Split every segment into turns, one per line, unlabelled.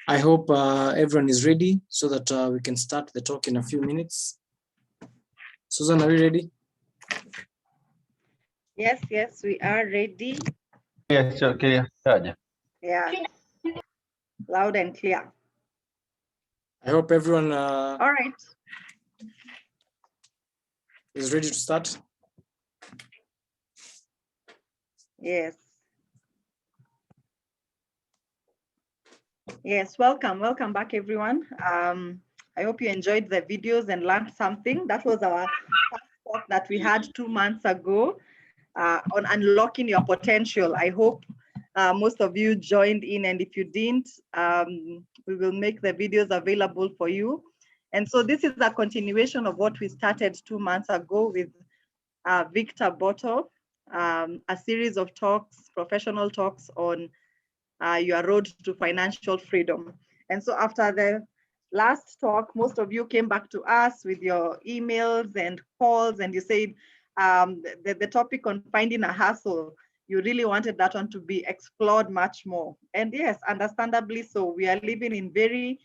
I hope everyone is ready so that we can start the talk in a few minutes. Susan, are you ready?
Yes, we are ready.
Yes, okay.
Yeah, loud and clear.
I hope everyone
All right.
is ready to start.
Yes. Yes, welcome back, everyone. I hope you enjoyed the videos and learned something. That was our first talk that we had 2 months ago on unlocking your potential. I hope most of you joined in, and if you didn't, we will make the videos available for you. And so this is a continuation of what we started 2 months ago with Victor Botto, a series of talks, professional talks on your road to financial freedom. And so after the last talk, most of you came back to us with your emails and calls, and you said the topic on finding a hustle, you really wanted that one to be explored much more. And yes, understandably so. We are living in very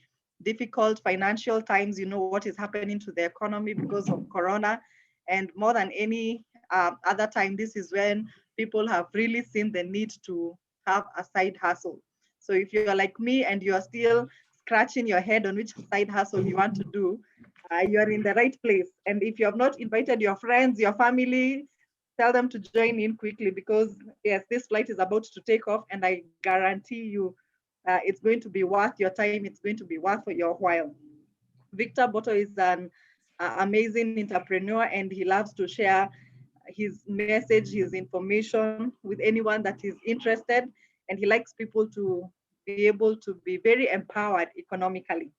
difficult financial times. You know what is happening to the economy because of Corona. And more than any other time, this is when people have really seen the need to have a side hustle. So if you're like me and you're still scratching your head on which side hustle you want to do, you're in the right place. And if you have not invited your friends, your family, tell them to join in quickly, because yes, this flight is about to take off, and I guarantee you it's going to be worth your time. It's going to be worth your while. Victor Botto is an amazing entrepreneur, and he loves to share his message, his information with anyone that is interested, and he likes people to be able to be very empowered economically.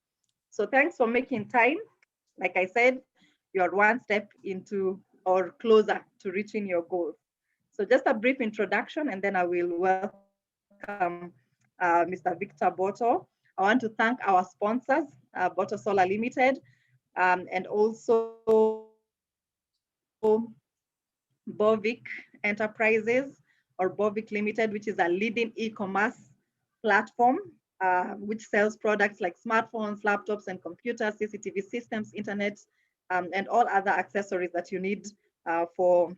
So thanks for making time. Like I said, you're one step into or closer to reaching your goals. So just a brief introduction, and then I will welcome Mr. Victor Botto. I want to thank our sponsors, Botto Solar Limited, and also Bovic Enterprises, or Bovic Limited, which is a leading e-commerce platform which sells products like smartphones, laptops, and computers, CCTV systems, internet, and all other accessories that you need for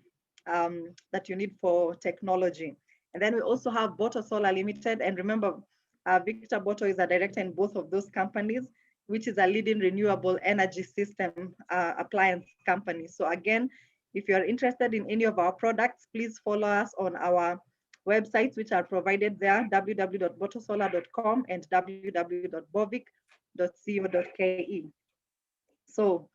technology. And then we also have Botto Solar Limited, and remember, Victor Botto is a director in both of those companies, which is a leading renewable energy system appliance company. So again, if you're interested in any of our products, please follow us on our websites, which are provided there, www.bottosolar.com and www.bovic.co.ke. So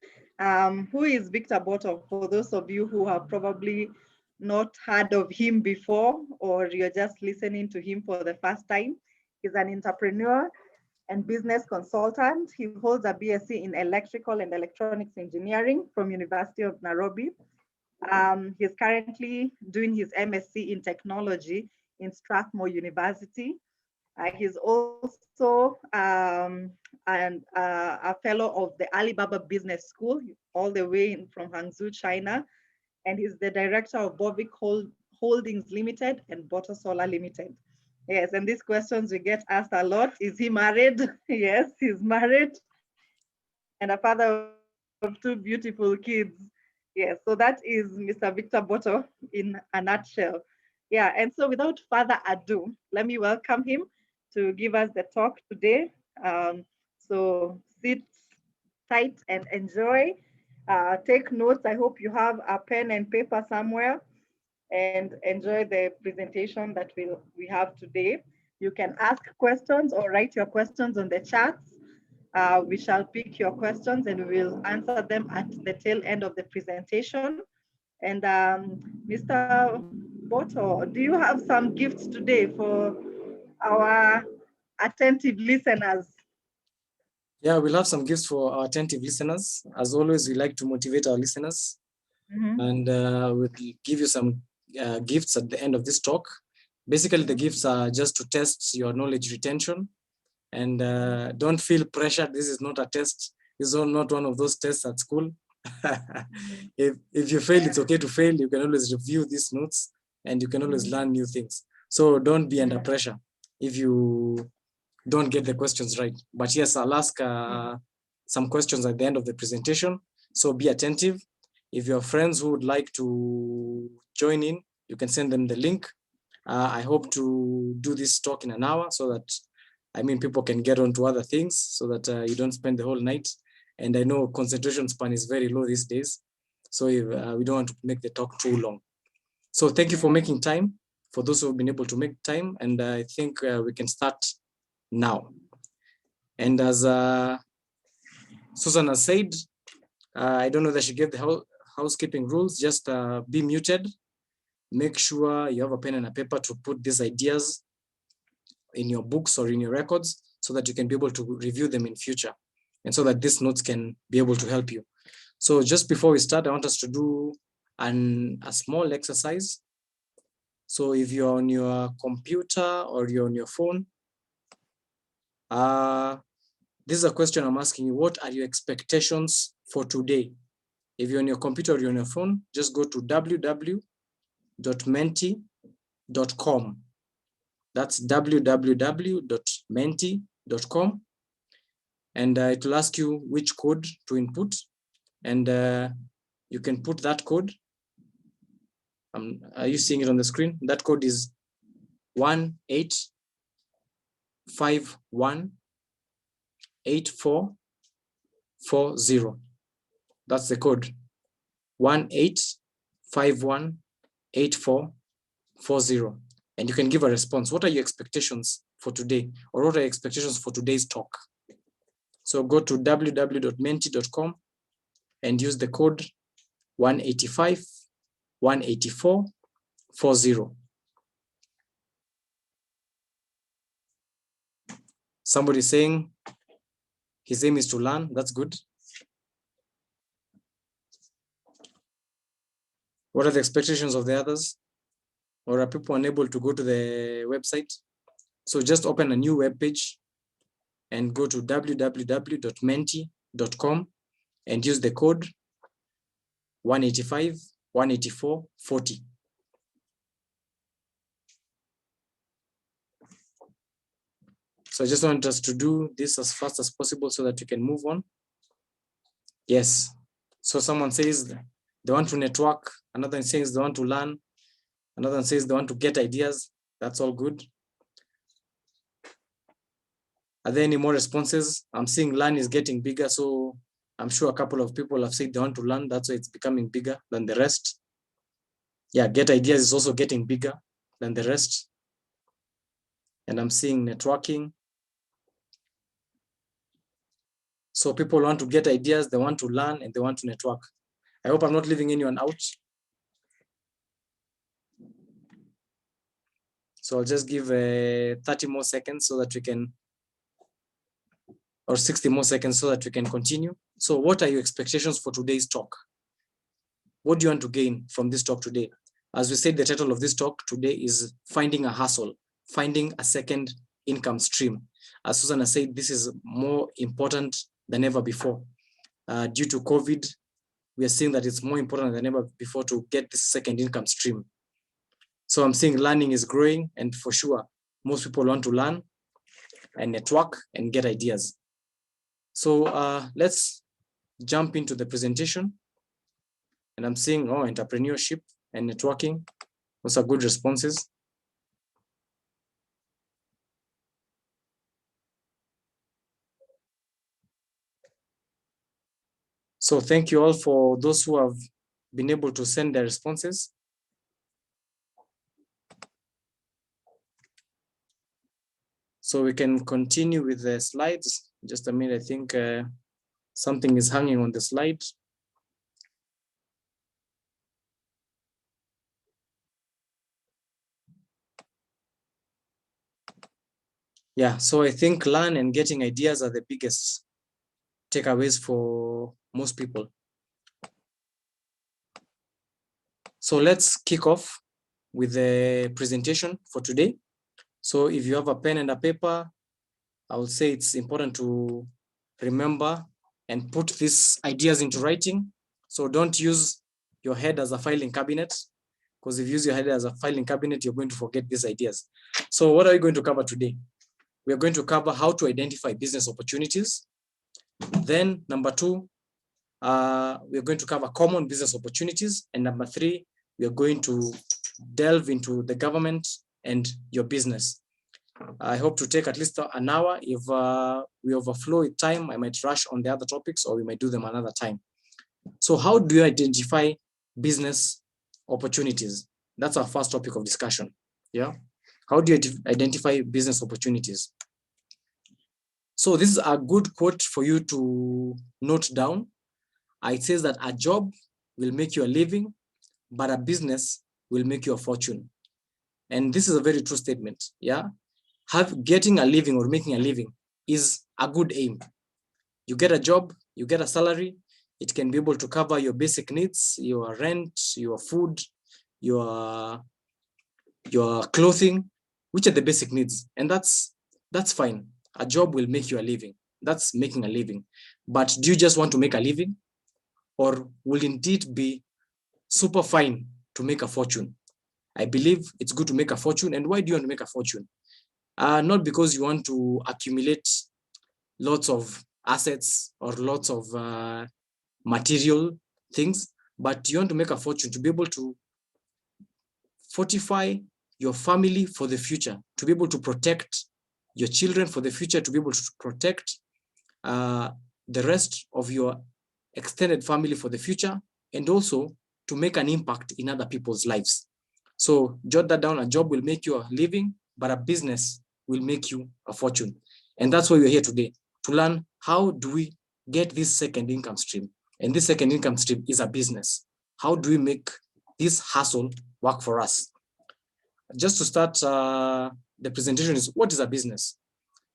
who is Victor Botto? For those of you who have probably not heard of him before, or you're just listening to him for the first time, he's an entrepreneur and business consultant. He holds a BSc in electrical and electronics engineering from University of Nairobi. He's currently doing his MSc in technology in Strathmore University. He's also a fellow of the Alibaba Business School, all the way from Hangzhou, China. And he's the director of Bovic Holdings Limited and Botto Solar Limited. Yes, and these questions we get asked a lot. Is he married? Yes, he's married, and a father of 2 beautiful kids. Yes, so that is Mr. Victor Botto in a nutshell. Yeah, and so without further ado, let me welcome him to give us the talk today. So sit tight and enjoy. Take notes. I hope you have a pen and paper somewhere, and enjoy the presentation that we have today. You can ask questions or write your questions on the chats. We shall pick your questions and we will answer them at the tail end of the presentation. And Mr. Botto, do you have some gifts today for our attentive listeners?
Yeah, we'll have some gifts for our attentive listeners. As always, we like to motivate our listeners. And we'll give you some gifts at the end of this talk. Basically, the gifts are just to test your knowledge retention. And don't feel pressured. This is not a test. This is not one of those tests at school. If you fail, it's okay to fail. You can always review these notes and you can always learn new things. So don't be under pressure. If you don't get the questions right. But yes, I'll ask some questions at the end of the presentation. So be attentive. If you have friends who would like to join in, you can send them the link. I hope to do this talk in an hour so that, people can get on to other things so that you don't spend the whole night. And I know concentration span is very low these days. So if, we don't want to make the talk too long. So thank you for making time, for those who have been able to make time. And I think we can start now. And as Susan has said, I don't know that she gave the housekeeping rules, just be muted. Make sure you have a pen and a paper to put these ideas in your books or in your records so that you can be able to review them in future and so that these notes can be able to help you. So just before we start, I want us to do a small exercise. So if you're on your computer or you're on your phone, this is a question I'm asking you. What are your expectations for today? If you're on your computer or you're on your phone, just go to www.menti.com. That's www.menti.com. And it will ask you which code to input. And you can put that code. Are you seeing it on the screen? That code is 18518440. That's the code. 18518440. And you can give a response. What are your expectations for today? Or what are your expectations for today's talk? So go to www.menti.com and use the code 185-184-40. Somebody saying his aim is to learn. That's good. What are the expectations of the others? Or are people unable to go to the website? So just open a new web page and go to www.menti.com and use the code 185-184-40. So I just want us to do this as fast as possible so that you can move on. Yes. So someone says they want to network. Another one says they want to learn. Another one says they want to get ideas. That's all good. Are there any more responses? I'm seeing learn is getting bigger. So I'm sure a couple of people have said they want to learn. That's why it's becoming bigger than the rest. Yeah, get ideas is also getting bigger than the rest. And I'm seeing networking. So people want to get ideas, they want to learn, and they want to network. I hope I'm not leaving anyone out. So I'll just give 30 more seconds so that we can, or 60 more seconds so that we can continue. So what are your expectations for today's talk? What do you want to gain from this talk today? As we said, the title of this talk today is Finding a Hustle, Finding a Second Income Stream. As Susan has said, this is more important than ever before. Due to COVID, we are seeing that it's more important than ever before to get this second income stream. So I'm seeing learning is growing, and for sure, most people want to learn and network and get ideas. So let's jump into the presentation. And I'm seeing entrepreneurship and networking. Those are good responses. So thank you all for those who have been able to send their responses. So we can continue with the slides. Just a minute, I think something is hanging on the slide. Yeah, so I think learn and getting ideas are the biggest takeaways for most people. So let's kick off with the presentation for today. So if you have a pen and a paper, I would say it's important to remember and put these ideas into writing. So don't use your head as a filing cabinet, because if you use your head as a filing cabinet, you're going to forget these ideas. So what are we going to cover today? we are going to cover how to identify business opportunities. Then number 2, we are going to cover common business opportunities. And number 3, we are going to delve into the government and your business. I hope to take at least an hour. If we overflow with time, I might rush on the other topics, or we might do them another time. So how do you identify business opportunities? That's our first topic of discussion. Yeah. How do you identify business opportunities? So this is a good quote for you to note down. It says that a job will make you a living, but a business will make you a fortune. And this is a very true statement. Yeah. Getting a living or making a living is a good aim. You get a job, you get a salary, it can be able to cover your basic needs, your rent, your food, your clothing, which are the basic needs. And that's fine. A job will make you a living. That's making a living. But do you just want to make a living? Or will indeed be super fine to make a fortune? I believe it's good to make a fortune. And why do you want to make a fortune? Not because you want to accumulate lots of assets or lots of material things, but you want to make a fortune to be able to fortify your family for the future, to be able to protect your children for the future, to be able to protect the rest of your extended family for the future, and also to make an impact in other people's lives. So jot that down. A job will make you a living, but a business will make you a fortune. And that's why we're here today, to learn how do we get this second income stream. And this second income stream is a business. How do we make this hustle work for us? Just to start the presentation is, what is a business?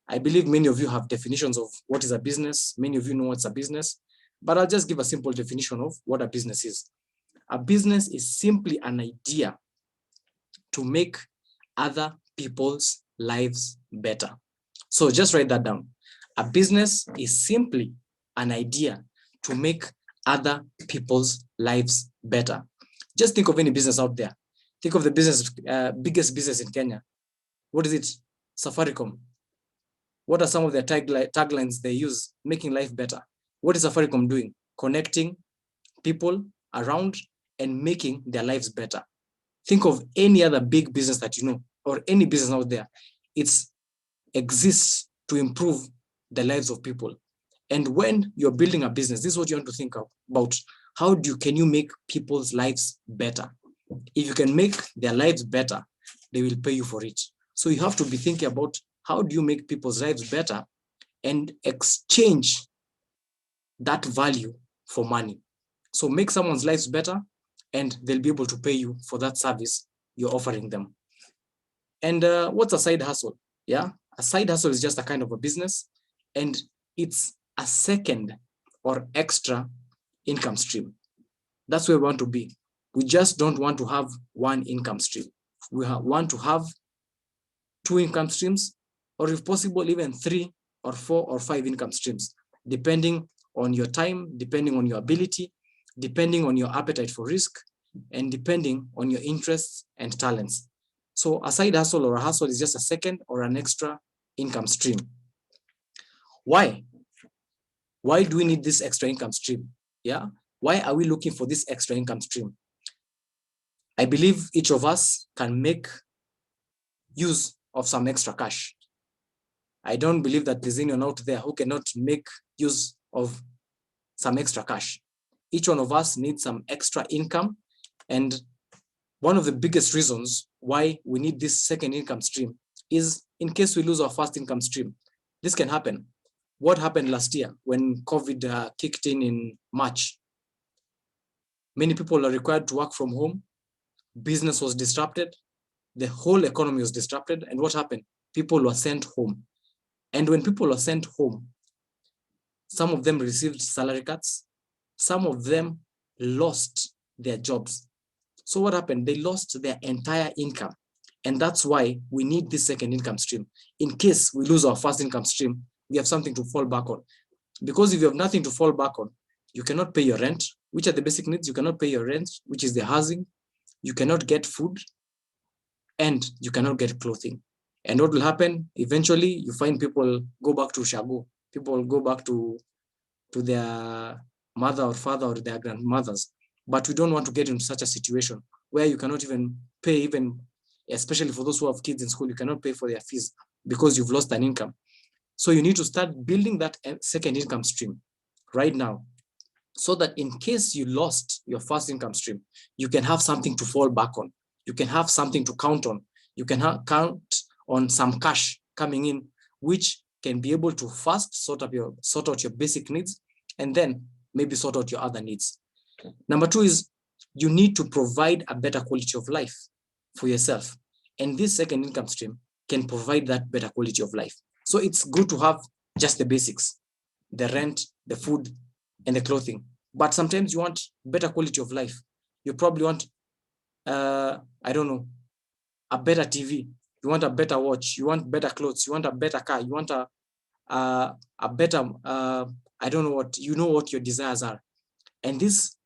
I believe many of you have definitions of what is a business. Many of you know what's a business, but I'll just give a simple definition of what a business is. A business is simply an idea to make other people's lives better. So just write that down. A business is simply an idea to make other people's lives better. Just think of any business out there. Think of the business, biggest business in Kenya. What is it? Safaricom. What are some of their taglines they use? Making life better. What is Safaricom doing? Connecting people around and making their lives better. Think of any other big business that you know, or any business out there. It exists to improve the lives of people. And when you're building a business, this is what you want to think about. How can you make people's lives better? If you can make their lives better, they will pay you for it. So you have to be thinking about how do you make people's lives better and exchange that value for money. So make someone's lives better and they'll be able to pay you for that service you're offering them. And what's a side hustle? Yeah, a side hustle is just a kind of a business, and it's a second or extra income stream. That's where we want to be. We just don't want to have one income stream. We want to have 2 income streams, or if possible, even 3 or 4 or 5 income streams, depending on your time, depending on your ability, depending on your appetite for risk, and depending on your interests and talents. So a side hustle or a hustle is just a second or an extra income stream. Why? Why do we need this extra income stream? Yeah. Why are we looking for this extra income stream? I believe each of us can make use of some extra cash. I don't believe that there's anyone out there who cannot make use of some extra cash. Each one of us needs some extra income. And one of the biggest reasons why we need this second income stream is in case we lose our first income stream. This can happen. What happened last year when COVID kicked in March? Many people are required to work from home. Business was disrupted. The whole economy was disrupted. And what happened? People were sent home. And when people were sent home, some of them received salary cuts. Some of them lost their jobs. So what happened? They lost their entire income. And that's why we need this second income stream. In case we lose our first income stream, we have something to fall back on. Because if you have nothing to fall back on, you cannot pay your rent, which are the basic needs. You cannot pay your rent, which is the housing. You cannot get food, and you cannot get clothing. And what will happen? Eventually, you find people go back to Shago. People go back to their mother or father or their grandmothers. But we don't want to get into such a situation where you cannot even pay, even especially for those who have kids in school, you cannot pay for their fees because you've lost an income. So you need to start building that second income stream right now, so that in case you lost your first income stream, you can have something to fall back on. You can have something to count on. You can count on some cash coming in, which can be able to first sort out your basic needs, and then maybe sort out your other needs. Number two is you need to provide a better quality of life for yourself. And this second income stream can provide that better quality of life. So it's good to have just the basics, the rent, the food, and the clothing. But sometimes you want better quality of life. You probably want, I don't know, a better TV. You want a better watch. You want better clothes. You want a better car. You want a better, I don't know what, you know what your desires are. And this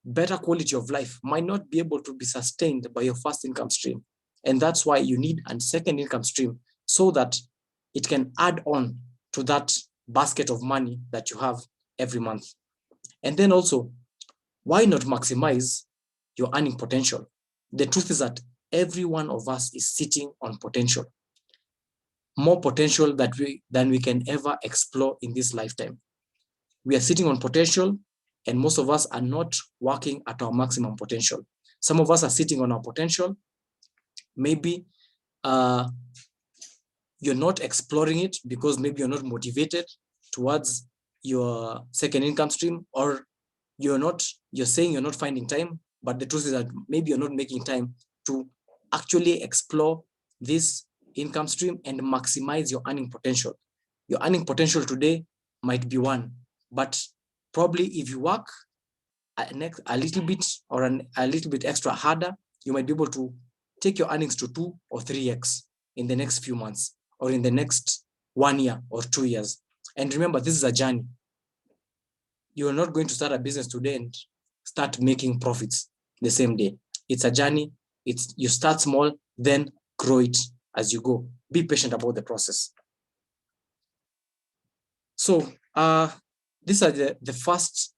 better quality of life might not be able to be sustained by your first income stream. And that's why you need a second income stream, so that it can add on to that basket of money that you have every month. And then also, why not maximize your earning potential? The truth is that every one of us is sitting on potential, more potential than we can ever explore in this lifetime. We are sitting on potential, and most of us are not working at our maximum potential. Some of us are sitting on our potential. Maybe you're not exploring it because maybe you're not motivated towards your second income stream, or you're saying you're not finding time, but the truth is that maybe you're not making time to actually explore this income stream and maximize your earning potential. Your earning potential today might be 1, but probably if you work a little bit or a little bit extra harder, you might be able to take your earnings to 2 or 3x in the next few months, or in the next 1 year or 2 years. And remember, this is a journey. You are not going to start a business today and start making profits the same day. It's a journey. You start small, then grow it as you go. Be patient about the process. So these are the first,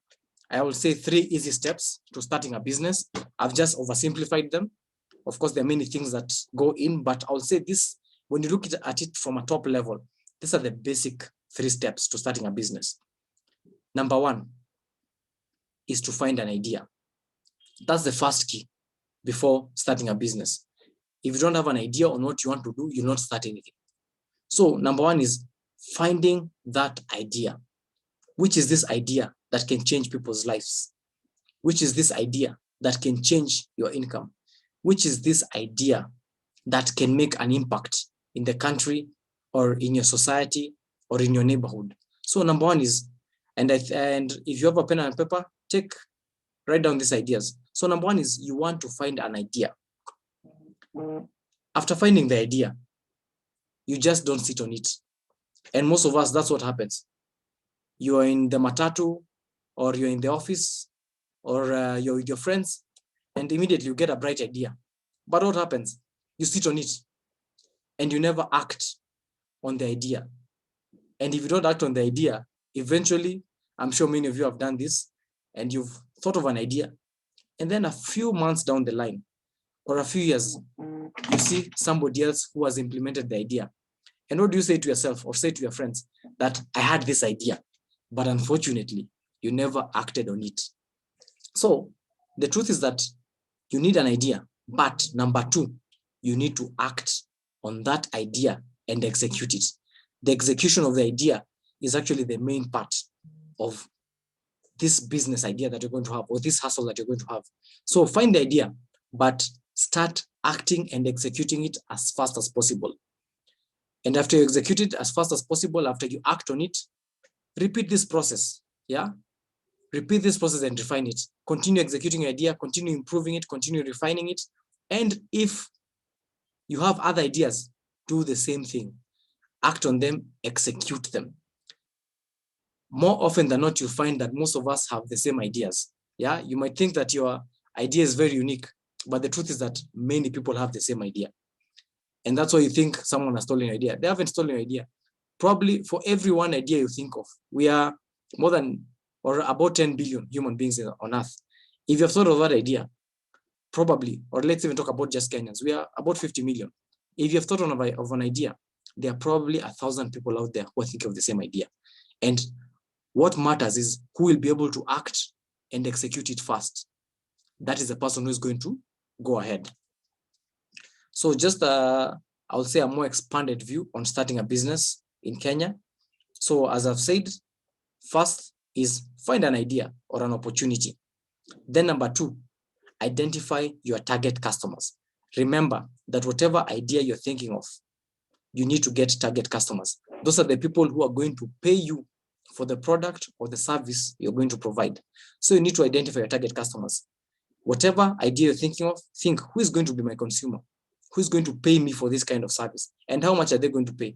I will say, 3 easy steps to starting a business. I've just oversimplified them. Of course, there are many things that go in, but I'll say this, when you look at it from a top level, these are the basic 3 steps to starting a business. Number 1 is to find an idea. That's the first key before starting a business. If you don't have an idea on what you want to do, you'll not start anything. So number 1 is finding that idea. Which is this idea that can change people's lives? Which is this idea that can change your income? Which is this idea that can make an impact in the country or in your society or in your neighborhood? So number 1 is, and if you have a pen and paper, write down these ideas. So number 1 is you want to find an idea. After finding the idea, you just don't sit on it. And most of us, that's what happens. You are in the matatu, or you're in the office, or you're with your friends, and immediately you get a bright idea. But what happens? You sit on it and you never act on the idea. And if you don't act on the idea, eventually, I'm sure many of you have done this, and you've thought of an idea, and then a few months down the line, or a few years, you see somebody else who has implemented the idea. And what do you say to yourself or say to your friends? That I had this idea, but unfortunately, you never acted on it. So the truth is that you need an idea, but number 2, you need to act on that idea and execute it. The execution of the idea is actually the main part of this business idea that you're going to have, or this hustle that you're going to have. So find the idea, but start acting and executing it as fast as possible. And after you execute it as fast as possible, after you act on it, repeat this process. Yeah. Repeat this process and refine it. Continue executing your idea, continue improving it, continue refining it. And if you have other ideas, do the same thing. Act on them, execute them. More often than not, you'll find that most of us have the same ideas. Yeah, you might think that your idea is very unique, but the truth is that many people have the same idea. And that's why you think someone has stolen your idea. They haven't stolen your idea. Probably for every one idea you think of, we are more than or about 10 billion human beings on earth. If you have thought of that idea, probably, or let's even talk about just Kenyans, we are about 50 million. If you have thought of an idea, there are probably 1,000 people out there who are thinking of the same idea. And what matters is who will be able to act and execute it first. That is the person who is going to go ahead. So just I would say a more expanded view on starting a business in Kenya. So as I've said, first is find an idea or an opportunity. Then number 2, identify your target customers. Remember that whatever idea you're thinking of, you need to get target customers. Those are the people who are going to pay you for the product or the service you're going to provide. So you need to identify your target customers. Whatever idea you're thinking of, think, who is going to be my consumer? Who is going to pay me for this kind of service? And how much are they going to pay?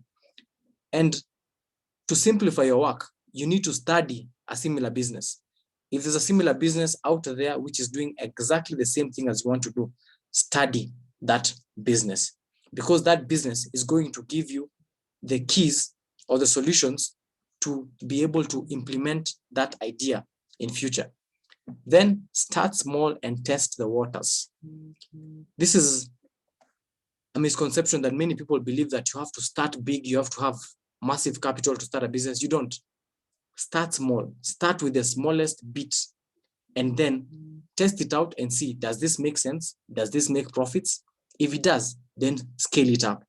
And to simplify your work, you need to study a similar business. If there's a similar business out there which is doing exactly the same thing as you want to do, study that business, because that business is going to give you the keys or the solutions to be able to implement that idea in future. Then start small and test the waters. This is a misconception that many people believe that you have to start big, you have to have massive capital to start a business. You don't. Start small. Start with the smallest bit and then test it out and see, does this make sense? Does this make profits? If it does, then scale it up.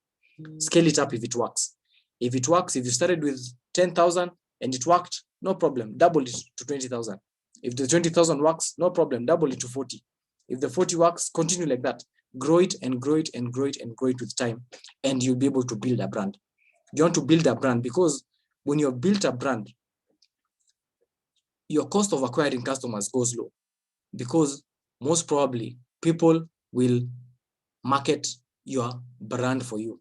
Scale it up if it works. If it works, if you started with 10,000 and it worked, no problem, double it to 20,000. If the 20,000 works, no problem, double it to 40. If the 40 works, continue like that. Grow it and grow it and grow it and grow it with time, and you'll be able to build a brand. You want to build a brand because when you've built a brand, your cost of acquiring customers goes low, because most probably people will market your brand for you.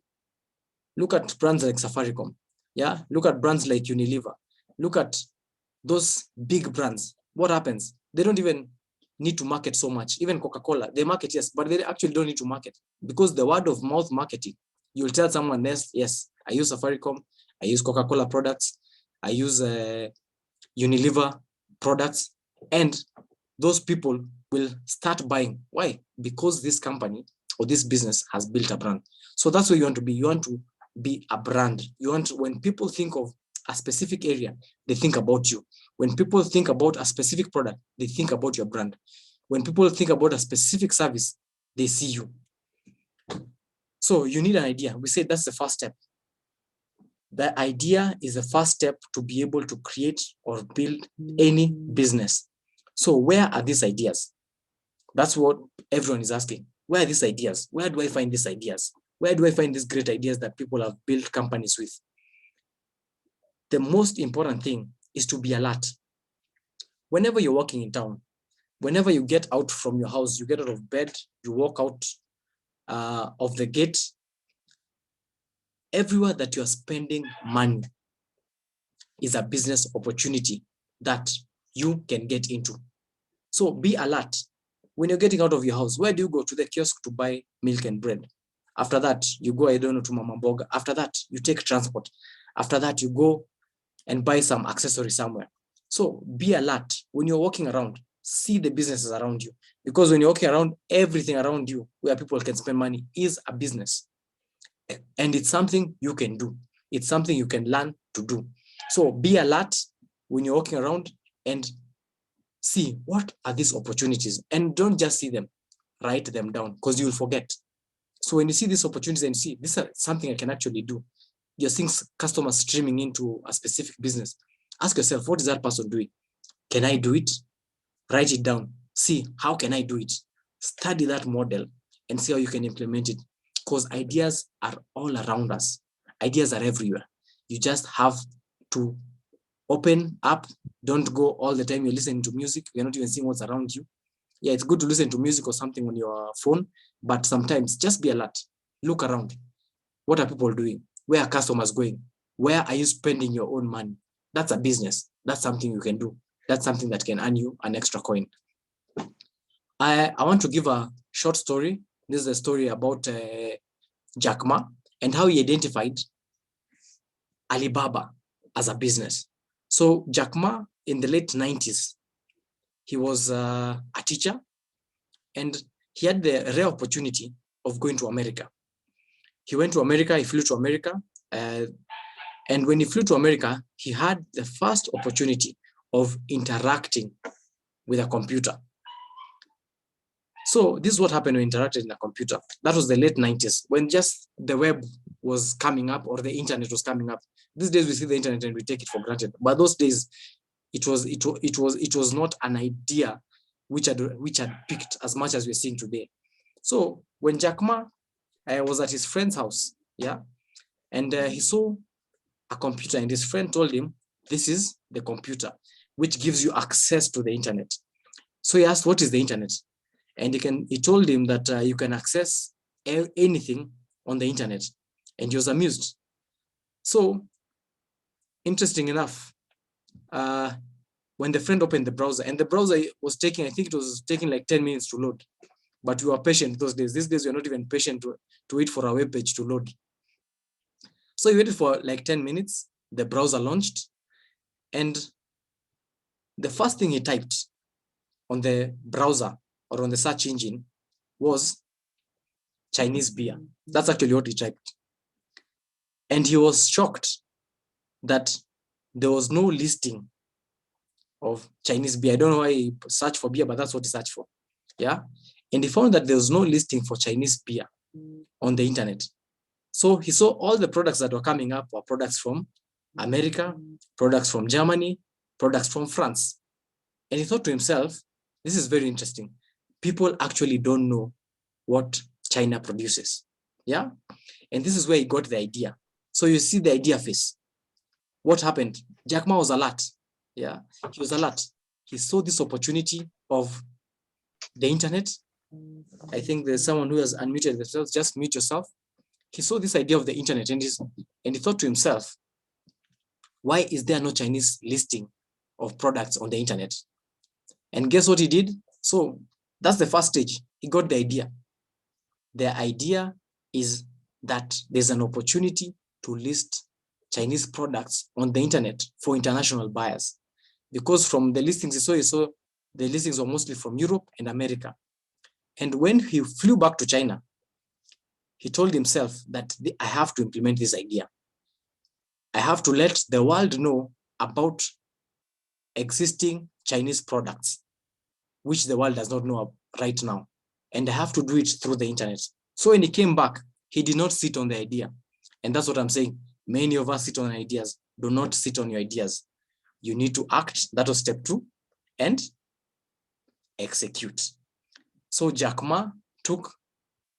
Look at brands like Safaricom. Yeah, look at brands like Unilever. Look at those big brands. What happens? They don't even need to market so much. Even Coca-Cola, they market, yes, but they actually don't need to market, because the word of mouth marketing, you'll tell someone else, yes, I use Safaricom, I use Coca-Cola products, I use Unilever products, and those people will start buying. Why? Because this company or this business has built a brand. So that's where you want to be. You want to be a brand. You want to, when people think of a specific area, they think about you. When people think about a specific product, they think about your brand. When people think about a specific service, they see you. So you need an idea. We say that's the first step. The idea is the first step to be able to create or build any business. So where are these ideas? That's what everyone is asking. Where are these ideas? Where do I find these ideas? Where do I find these great ideas that people have built companies with? The most important thing is to be alert. Whenever you're walking in town, whenever you get out from your house, you get out of bed, you walk out of the gate, everywhere that you're spending money is a business opportunity that you can get into. So be alert. When you're getting out of your house, where do you go? To the kiosk to buy milk and bread. After that, you go, I don't know, to Mama Mboga. After that, you take transport. After that, you go and buy some accessory somewhere. So be alert. When you're walking around, see the businesses around you. Because when you're walking around, everything around you where people can spend money is a business. And it's something you can do. It's something you can learn to do. So be alert when you're walking around and see what are these opportunities. And don't just see them, write them down, because you'll forget. So when you see these opportunities and see this is something I can actually do, you're seeing customers streaming into a specific business. Ask yourself, what is that person doing? Can I do it? Write it down. See, how can I do it? Study that model and see how you can implement it. Because ideas are all around us. Ideas are everywhere. You just have to open up. Don't go all the time you're listening to music. You're not even seeing what's around you. Yeah, it's good to listen to music or something on your phone, but sometimes just be alert. Look around. What are people doing? Where are customers going? Where are you spending your own money? That's a business. That's something you can do. That's something that can earn you an extra coin. I want to give a short story. This is a story about Jack Ma and how he identified Alibaba as a business. So Jack Ma in the late 90s, he was a teacher, and he had the rare opportunity of going to America. He went to America, he flew to America, and when he flew to America, he had the first opportunity of interacting with a computer. So this is what happened when he interacted in a computer. That was the late 90s, when just the web was coming up or the internet was coming up. These days we see the internet and we take it for granted. But those days, it was not an idea which had picked as much as we're seeing today. So when Jack Ma was at his friend's house, yeah, and he saw a computer, and his friend told him, this is the computer, which gives you access to the internet. So he asked, what is the internet? And he told him that you can access anything on the internet, and he was amused. So interesting enough, when the friend opened the browser, and the browser was taking, I think it was taking like 10 minutes to load, but we were patient those days. These days, we're not even patient to wait for our web page to load. So he waited for like 10 minutes, the browser launched, and the first thing he typed on the browser or on the search engine was Chinese beer. That's actually what he typed. And he was shocked that there was no listing of Chinese beer. I don't know why he searched for beer, but that's what he searched for. Yeah. And he found that there was no listing for Chinese beer on the internet. So he saw all the products that were coming up were products from America, products from Germany, products from France. And he thought to himself, this is very interesting. People actually don't know what China produces. Yeah. And this is where he got the idea. So you see the idea phase. What happened? Jack Ma was alert. Yeah, he was alert. He saw this opportunity of the internet. I think there's someone who has unmuted themselves. Just mute yourself. He saw this idea of the internet, and he thought to himself, why is there no Chinese listing of products on the internet? And guess what he did? So that's the first stage. He got the idea. The idea is that there's an opportunity to list Chinese products on the internet for international buyers. Because from the listings he saw the listings were mostly from Europe and America. And when he flew back to China, he told himself that I have to implement this idea. I have to let the world know about existing Chinese products, which the world does not know right now. And I have to do it through the internet. So when he came back, he did not sit on the idea. And that's what I'm saying. Many of us sit on ideas. Do not sit on your ideas. You need to act. That was step 2. And execute. So Jack Ma took,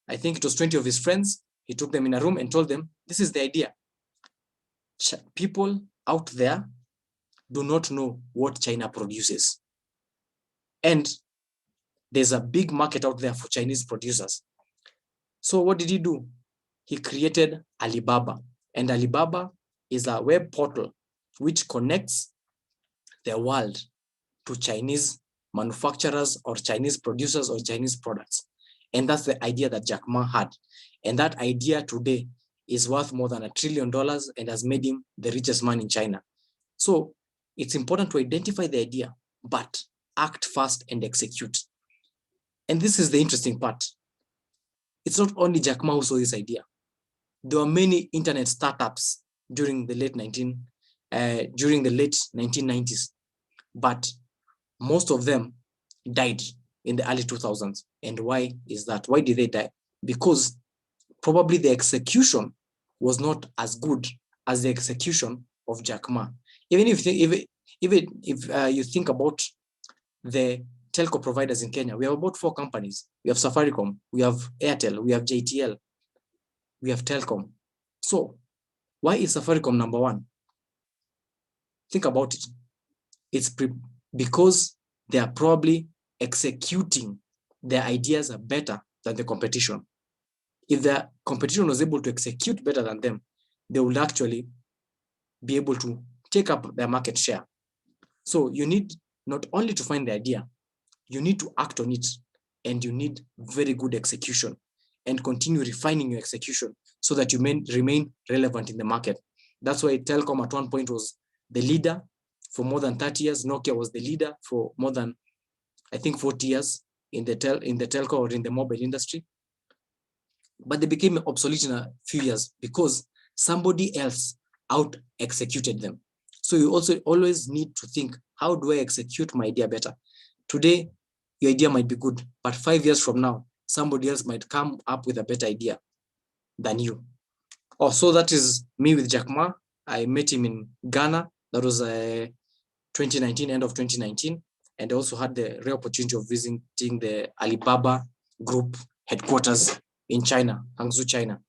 I think it was 20 of his friends. He took them in a room and told them, this is the idea. People out there do not know what China produces. And there's a big market out there for Chinese producers. So what did he do? He created Alibaba. And Alibaba is a web portal which connects the world to Chinese manufacturers or Chinese producers or Chinese products. And that's the idea that Jack Ma had. And that idea today is worth more than $1 trillion and has made him the richest man in China. So it's important to identify the idea, but act fast and execute. And this is the interesting part. It's not only Jack Ma who saw this idea. There were many internet startups during the late 1990s, but most of them died in the early 2000s. And why is that? Why did they die? Because probably the execution was not as good as the execution of Jack Ma. Even if you think about the telco providers in Kenya, we have about 4 companies. We have Safaricom, we have Airtel, we have JTL, we have Telcom. So why is Safaricom number 1? Think about it. It's because they are probably executing their ideas better than the competition. If the competition was able to execute better than them, they would actually be able to take up their market share. So you need not only to find the idea, you need to act on it, and you need very good execution. and continue refining your execution so that you may remain relevant in the market. That's why Telkom at one point was the leader for more than 30 years. Nokia was the leader for more than, I think, 40 years in the telco or in the mobile industry. But they became obsolete in a few years because somebody else out executed them. So you also always need to think, how do I execute my idea better? Today, your idea might be good, but 5 years from now, somebody else might come up with a better idea than you. Oh, so that is me with Jack Ma. I met him in Ghana. That was 2019, end of 2019. And I also had the rare opportunity of visiting the Alibaba Group headquarters in China, Hangzhou, China.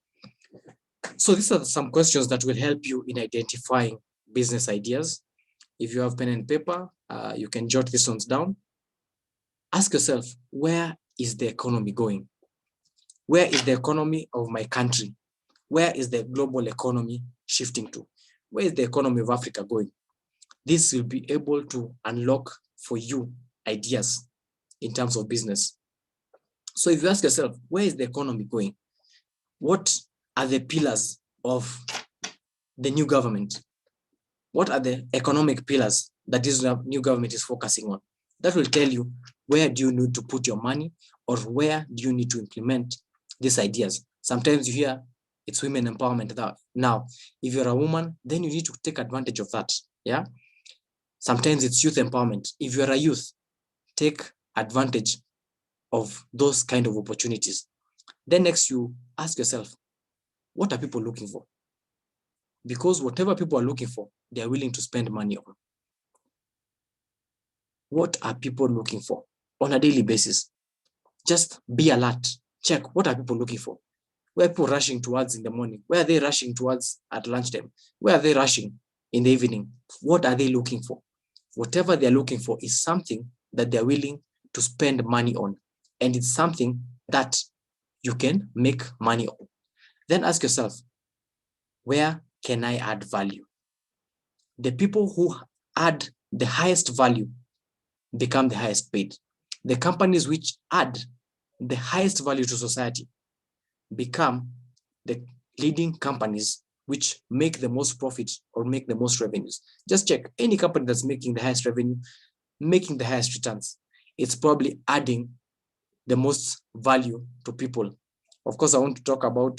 So these are some questions that will help you in identifying business ideas. If you have pen and paper, you can jot these ones down. Ask yourself, where is the economy going? Where is the economy of my country? Where is the global economy shifting to? Where is the economy of Africa going? This will be able to unlock for you ideas in terms of business. So if you ask yourself, where is the economy going? What are the pillars of the new government? What are the economic pillars that this new government is focusing on? That will tell you where do you need to put your money or where do you need to implement these ideas. Sometimes you hear it's women empowerment. Now, if you're a woman, then you need to take advantage of that. Yeah. Sometimes it's youth empowerment. If you're a youth, take advantage of those kind of opportunities. Then next you ask yourself, what are people looking for? Because whatever people are looking for, they are willing to spend money on. What are people looking for on a daily basis? Just be alert. Check, what are people looking for? Where are people rushing towards in the morning? Where are they rushing towards at lunchtime? Where are they rushing in the evening? What are they looking for? Whatever they're looking for is something that they're willing to spend money on. And it's something that you can make money on. Then ask yourself, where can I add value? The people who add the highest value become the highest paid. The companies which add the highest value to society become the leading companies which make the most profit or make the most revenues. Just check any company that's making the highest revenue, making the highest returns. It's probably adding the most value to people. Of course, I want to talk about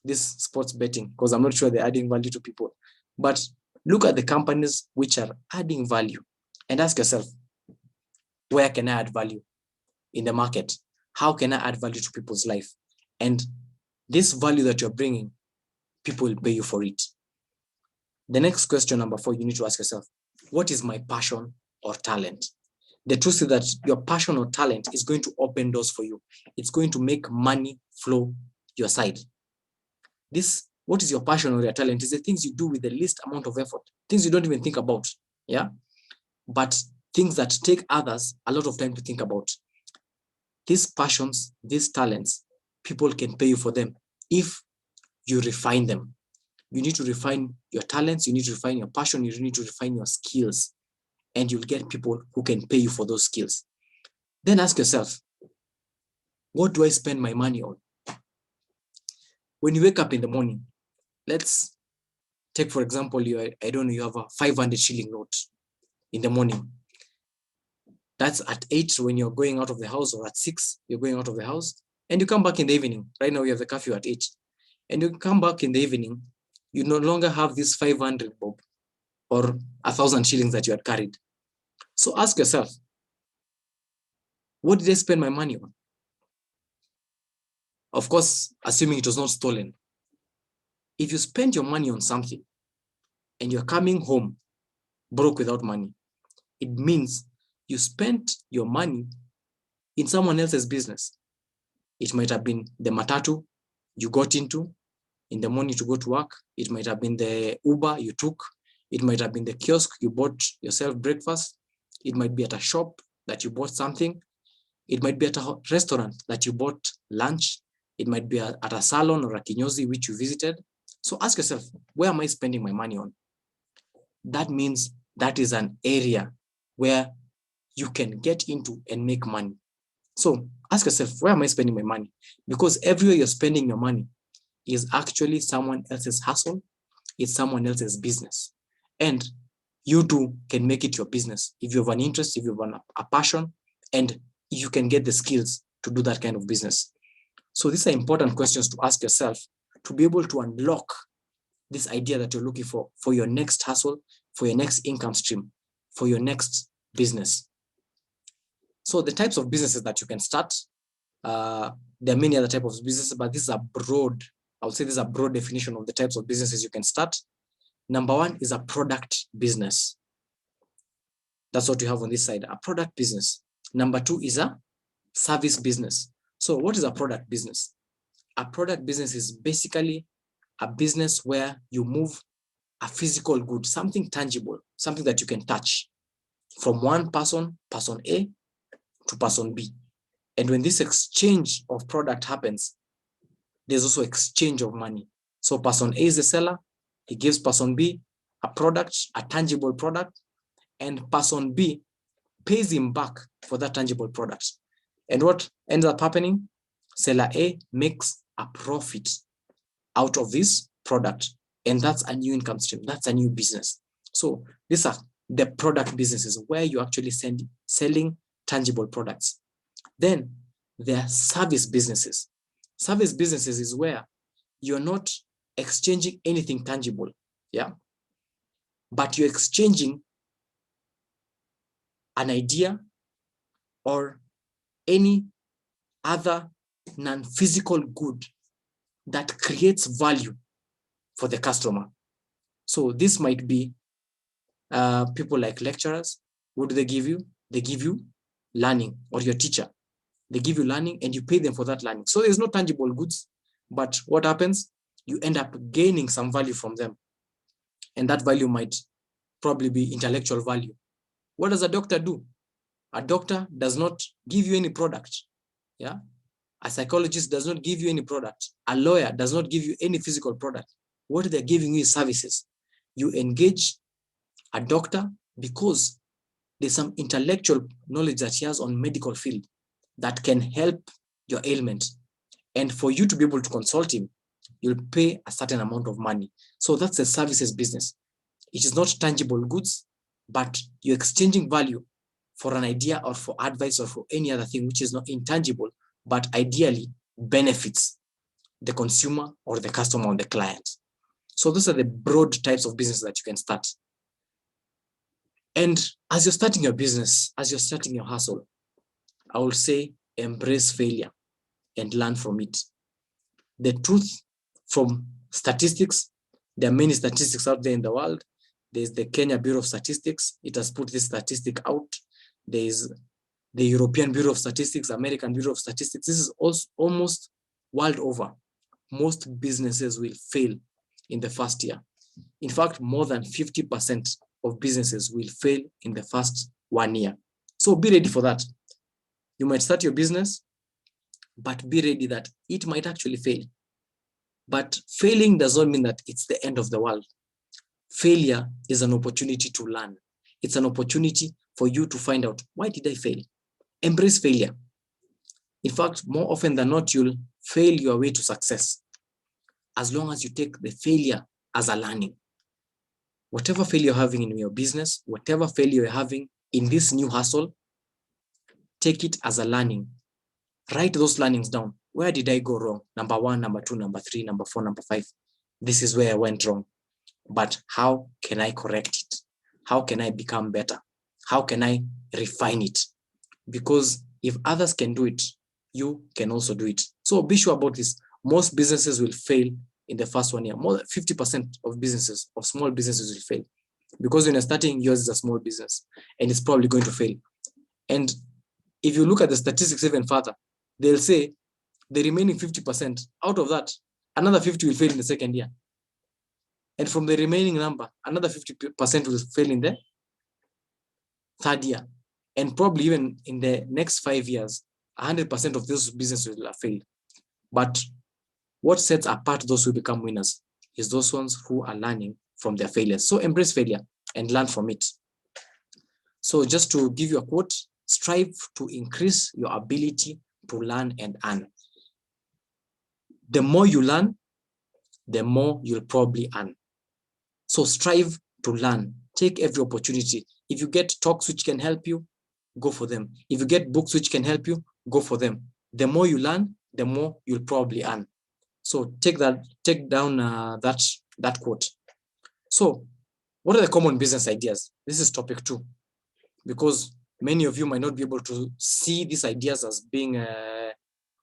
this sports betting because I'm not sure they're adding value to people. But look at the companies which are adding value and ask yourself, where can I add value in the market? How can I add value to people's life? And this value that you're bringing, people will pay you for it. The next question, number 4, you need to ask yourself, what is my passion or talent? The truth is that your passion or talent is going to open doors for you. It's going to make money flow your side. What is your passion or your talent? Is the things you do with the least amount of effort, things you don't even think about, yeah? But things that take others a lot of time to think about. These passions, these talents, people can pay you for them if you refine them. You need to refine your talents, you need to refine your passion, you need to refine your skills, and you'll get people who can pay you for those skills. Then ask yourself, what do I spend my money on? When you wake up in the morning, let's take, for example, you have a 500 shilling note in the morning. That's at 8 when you're going out of the house, or at 6, you're going out of the house, and you come back in the evening. Right now, we have the curfew at 8. And you come back in the evening, you no longer have this 500 bob or 1,000 shillings that you had carried. So ask yourself, what did I spend my money on? Of course, assuming it was not stolen. If you spend your money on something and you're coming home broke without money, it means you spent your money in someone else's business. It might have been the matatu you got into in the morning to go to work. It might have been the Uber you took. It might have been the kiosk you bought yourself breakfast. It might be at a shop that you bought something. It might be at a restaurant that you bought lunch. It might be at a salon or a kinyozi which you visited. So ask yourself, where am I spending my money on? That means that is an area where you can get into and make money. So ask yourself, where am I spending my money? Because everywhere you're spending your money is actually someone else's hustle. It's someone else's business. And you too can make it your business if you have an interest, if you have a passion, and you can get the skills to do that kind of business. So these are important questions to ask yourself to be able to unlock this idea that you're looking for your next hustle, for your next income stream, for your next business. So the types of businesses that you can start, there are many other types of businesses, but this is a broad, I would say this is a broad definition of the types of businesses you can start. Number one is a product business. That's what you have on this side, a product business. Number two is a service business. So what is a product business? A product business is basically a business where you move a physical good, something tangible, something that you can touch from one person, person A, to person B. And when this exchange of product happens, there's also exchange of money. So person A is the seller, he gives person B a product, a tangible product, and person B pays him back for that tangible product. And what ends up happening? Seller A makes a profit out of this product, and that's a new income stream. That's a new business. So these are the product businesses where you're actually selling tangible products. Then there are service businesses. Service businesses is where you're not exchanging anything tangible, yeah, but you're exchanging an idea or any other non-physical good that creates value for the customer. So this might be people like lecturers. What do they give you? They give you learning, or your teacher. They give you learning and you pay them for that learning. So there's no tangible goods, but what happens? You end up gaining some value from them. And that value might probably be intellectual value. What does a doctor do? A doctor does not give you any product. Yeah. A psychologist does not give you any product. A lawyer does not give you any physical product. What they're giving you is services. You engage a doctor because there's some intellectual knowledge that he has on medical field that can help your ailment. And for you to be able to consult him, you'll pay a certain amount of money. So that's a services business. It is not tangible goods, but you're exchanging value for an idea or for advice or for any other thing which is not intangible, but ideally benefits the consumer or the customer or the client. So those are the broad types of business that you can start. And as you're starting your business, as you're starting your hustle, I will say embrace failure and learn from it. The truth from statistics, there are many statistics out there in the world. There's the Kenya Bureau of Statistics. It has put this statistic out. There's the European Bureau of Statistics, American Bureau of Statistics. This is also almost world over. Most businesses will fail in the first year. In fact, more than 50% of businesses will fail in the first 1 year. So be ready for that. You might start your business, but be ready that it might actually fail. But failing does not mean that it's the end of the world. Failure is an opportunity to learn. It's an opportunity for you to find out, why did I fail? Embrace failure. In fact, more often than not, you'll fail your way to success as long as you take the failure as a learning. Whatever failure you're having in your business, whatever failure you're having in this new hustle, take it as a learning. Write those learnings down. Where did I go wrong? Number 1, number 2, number 3, number 4, number 5. This is where I went wrong. But how can I correct it? How can I become better? How can I refine it? Because if others can do it, you can also do it. So be sure about this. Most businesses will fail in the first 1 year. More than 50% of businesses, of small businesses will fail. Because when you're starting, yours is a small business and it's probably going to fail. And if you look at the statistics even further, they'll say the remaining 50%, out of that, another 50 will fail in the second year. And from the remaining number, another 50% will fail in the third year. And probably even in the next 5 years, 100% of those businesses will have failed. But what sets apart those who become winners is those ones who are learning from their failures. So embrace failure and learn from it. So just to give you a quote, strive to increase your ability to learn and earn. The more you learn, the more you'll probably earn. So strive to learn. Take every opportunity. If you get talks which can help you, go for them. If you get books which can help you, go for them. The more you learn, the more you'll probably earn. So take down that quote. So what are the common business ideas? This is topic 2, because many of you might not be able to see these ideas as being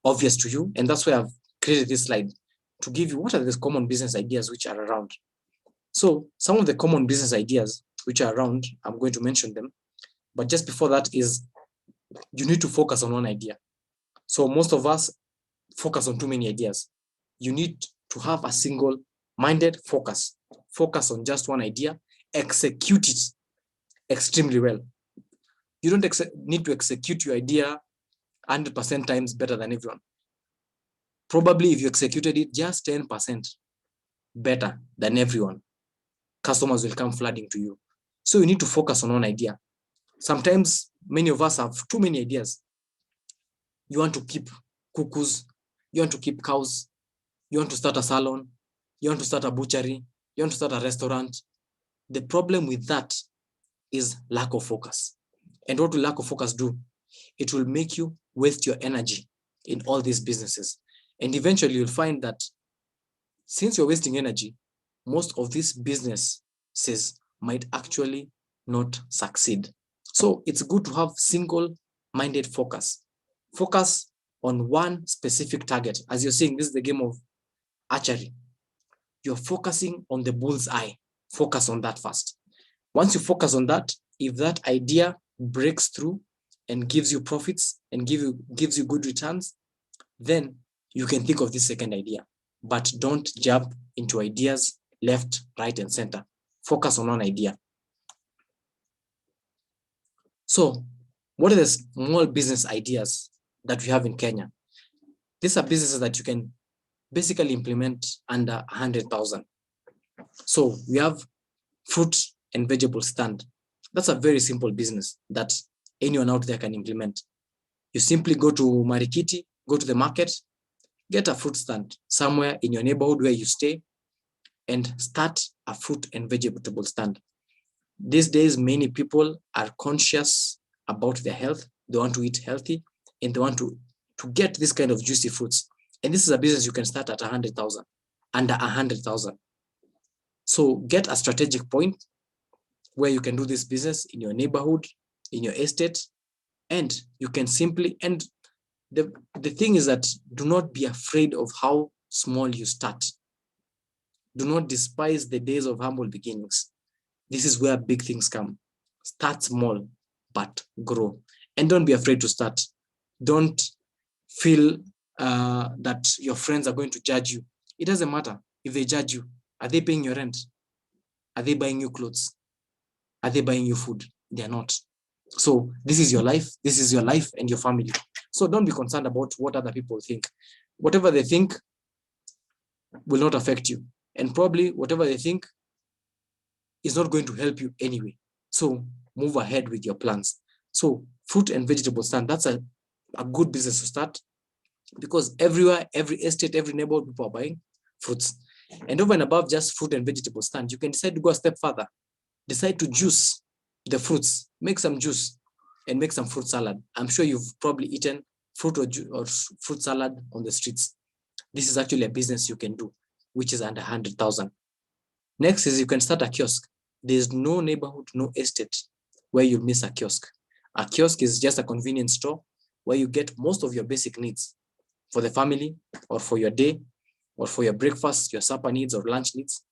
obvious to you. And that's why I've created this slide to give you what are the common business ideas which are around. So some of the common business ideas which are around, I'm going to mention them. But just before that is, you need to focus on one idea. So most of us focus on too many ideas. You need to have a single-minded focus. Focus on just one idea, execute it extremely well. You don't need to execute your idea 100% times better than everyone. Probably if you executed it just 10% better than everyone, customers will come flooding to you. So you need to focus on one idea. Sometimes many of us have too many ideas. You want to keep cuckoos, you want to keep cows, you want to start a salon, you want to start a butchery, you want to start a restaurant. The problem with that is lack of focus. And what will lack of focus do? It will make you waste your energy in all these businesses. And eventually you'll find that since you're wasting energy, most of these businesses might actually not succeed. So it's good to have single-minded focus. Focus on one specific target. As you're seeing, this is the game of archery. You're focusing on the bull's eye. Focus on that first. Once you focus on that, if that idea breaks through and gives you profits and gives you good returns, then you can think of this second idea. But don't jump into ideas left, right, and center. Focus on one idea. So what are the small business ideas that we have in Kenya? These are businesses that you can basically implement under 100,000. So we have fruit and vegetable stand. That's a very simple business that anyone out there can implement. You simply go to Marikiti, go to the market, get a fruit stand somewhere in your neighborhood where you stay, and start a fruit and vegetable stand. These days, many people are conscious about their health. They want to eat healthy, and they want to get this kind of juicy fruits. And this is a business you can start at 100,000, under 100,000. So get a strategic point where you can do this business in your neighborhood, in your estate, and you can simply, and the thing is that do not be afraid of how small you start. Do not despise the days of humble beginnings. This is where big things come. Start small, but grow. And don't be afraid to start. Don't feel that your friends are going to judge you. It doesn't matter if they judge you. Are they paying your rent? Are they buying you clothes? Are they buying you food? They are not. So this is your life. This is your life and your family. So don't be concerned about what other people think. Whatever they think will not affect you. And probably whatever they think is not going to help you anyway. So move ahead with your plans. So fruit and vegetable stand, that's a good business to start, because everywhere, every estate, every neighborhood, people are buying fruits. And over and above just fruit and vegetable stand, you can decide to go a step further. Decide to juice the fruits, make some juice and make some fruit salad. I'm sure you've probably eaten fruit or fruit salad on the streets. This is actually a business you can do, which is under 100,000. Next is you can start a kiosk. There's no neighborhood, no estate where you miss a kiosk. A kiosk is just a convenience store where you get most of your basic needs for the family or for your day or for your breakfast, your supper needs or lunch needs.